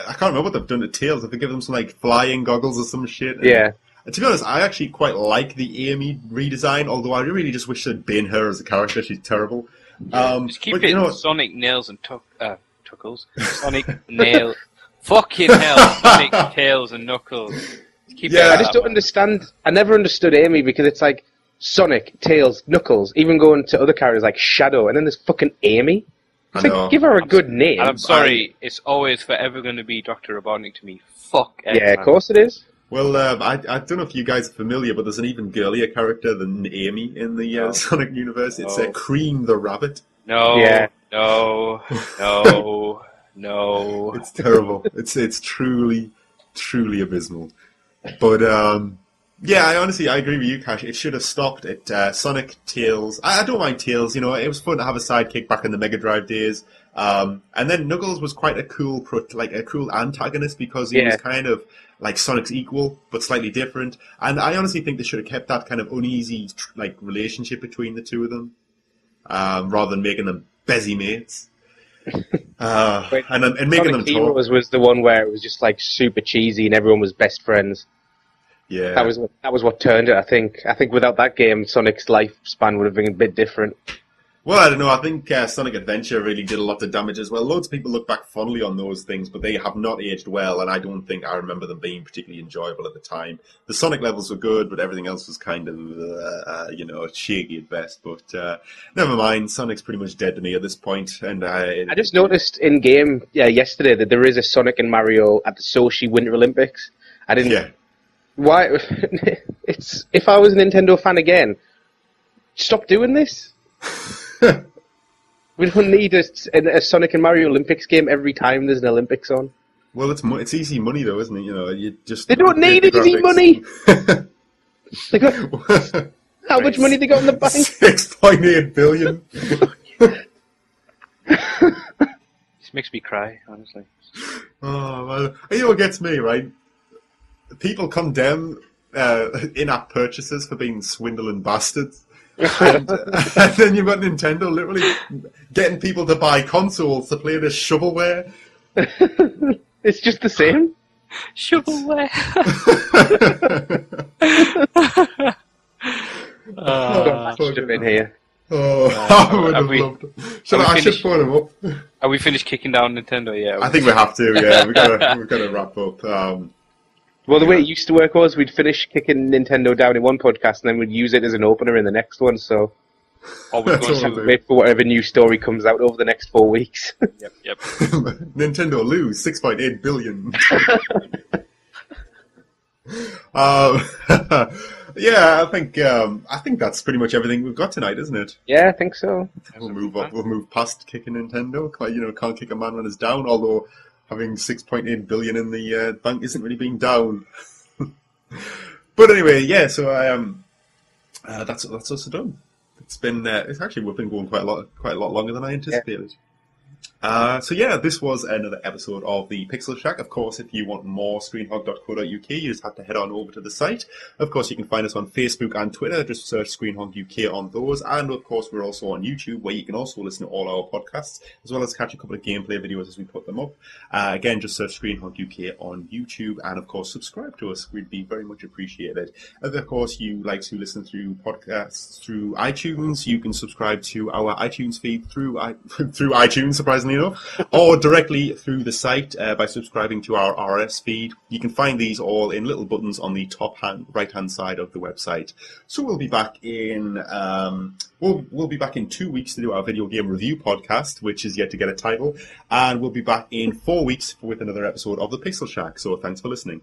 can't remember what they've done to Tails. Have they given them some flying goggles or some shit? Yeah. And to be honest, I actually quite like the Amy redesign, although I really just wish they'd been her as a character. She's terrible. Just keep it Sonic Nails and Tuckles. Sonic Nail. Fucking hell, Sonic Tails and Knuckles. I just don't understand. I never understood Amy because it's like Sonic, Tails, Knuckles, even going to other characters like Shadow, and then there's fucking Amy. It's give her a good name. I'm sorry, it's always forever going to be Dr. Robotnik to me. Fuck Eggman. Yeah, of course it is. Well, I don't know if you guys are familiar, but there's an even girlier character than Amy in the Sonic universe. It's Cream the Rabbit. No, no. It's terrible. It's truly, truly abysmal. But I agree with you, Cash. It should have stopped at Sonic, Tails. I don't mind Tails. It was fun to have a sidekick back in the Mega Drive days. And then Knuckles was quite a cool antagonist because he was kind of like Sonic's equal, but slightly different. And I honestly think they should have kept that kind of uneasy relationship between the two of them, rather than making them busy mates. And making them talk. Was the one where it was just super cheesy and everyone was best friends. Yeah, that was what turned it. I think without that game, Sonic's lifespan would have been a bit different. Well, I don't know. I think Sonic Adventure really did a lot of damage as well. Loads of people look back fondly on those things, but they have not aged well, and I don't think I remember them being particularly enjoyable at the time. The Sonic levels were good, but everything else was kind of, shaky at best. But never mind. Sonic's pretty much dead to me at this point. And I just noticed in game yesterday that there is a Sonic and Mario at the Sochi Winter Olympics. I didn't. Yeah. Why? It's if I was a Nintendo fan again, stop doing this. We don't need a Sonic and Mario Olympics game every time there's an Olympics on. Well, it's easy money though, isn't it? They don't need easy money. They got how much money they got in the bank? 6.8 billion. This makes me cry, honestly. Oh, well, you know what gets me, right? People condemn in-app purchases for being swindling bastards. And then you've got Nintendo literally getting people to buy consoles to play this shovelware. It's just the same. Shovelware. Should have been here. I would have loved it. I should phone him up. Are we finished kicking down Nintendo? Yeah. I think we have to. Yeah, we've got to wrap up. Well, the way it used to work was we'd finish kicking Nintendo down in one podcast and then we'd use it as an opener in the next one, so... Or we'd go to wait for whatever new story comes out over the next 4 weeks. Yep. Nintendo lose 6.8 billion. Yeah, I think that's pretty much everything we've got tonight, isn't it? Yeah, I think so. We'll move on. We'll move past kicking Nintendo. Can't kick a man when it's down, although... Having 6.8 billion in the bank isn't really being down. But anyway, yeah. So that's us done. It's been we've been going quite a lot longer than I anticipated. So yeah, this was another episode of the Pixel Shack. Of course, if you want more, screenhog.co.uk, you just have to head on over to the site. Of course, you can find us on Facebook and Twitter. Just search Screenhog UK on those. And of course, we're also on YouTube, where you can also listen to all our podcasts, as well as catch a couple of gameplay videos as we put them up. Again, just search Screenhog UK on YouTube, and of course, subscribe to us. We'd be very much appreciated. And of course, you like to listen through podcasts through iTunes. You can subscribe to our iTunes feed through iTunes, surprisingly enough, or directly through the site by subscribing to our RSS feed. You can find these all in little buttons on the top right hand side of the website. So we'll be back in we'll be back in 2 weeks to do our video game review podcast, which is yet to get a title, and we'll be back in 4 weeks with another episode of the Pixel Shack. So thanks for listening.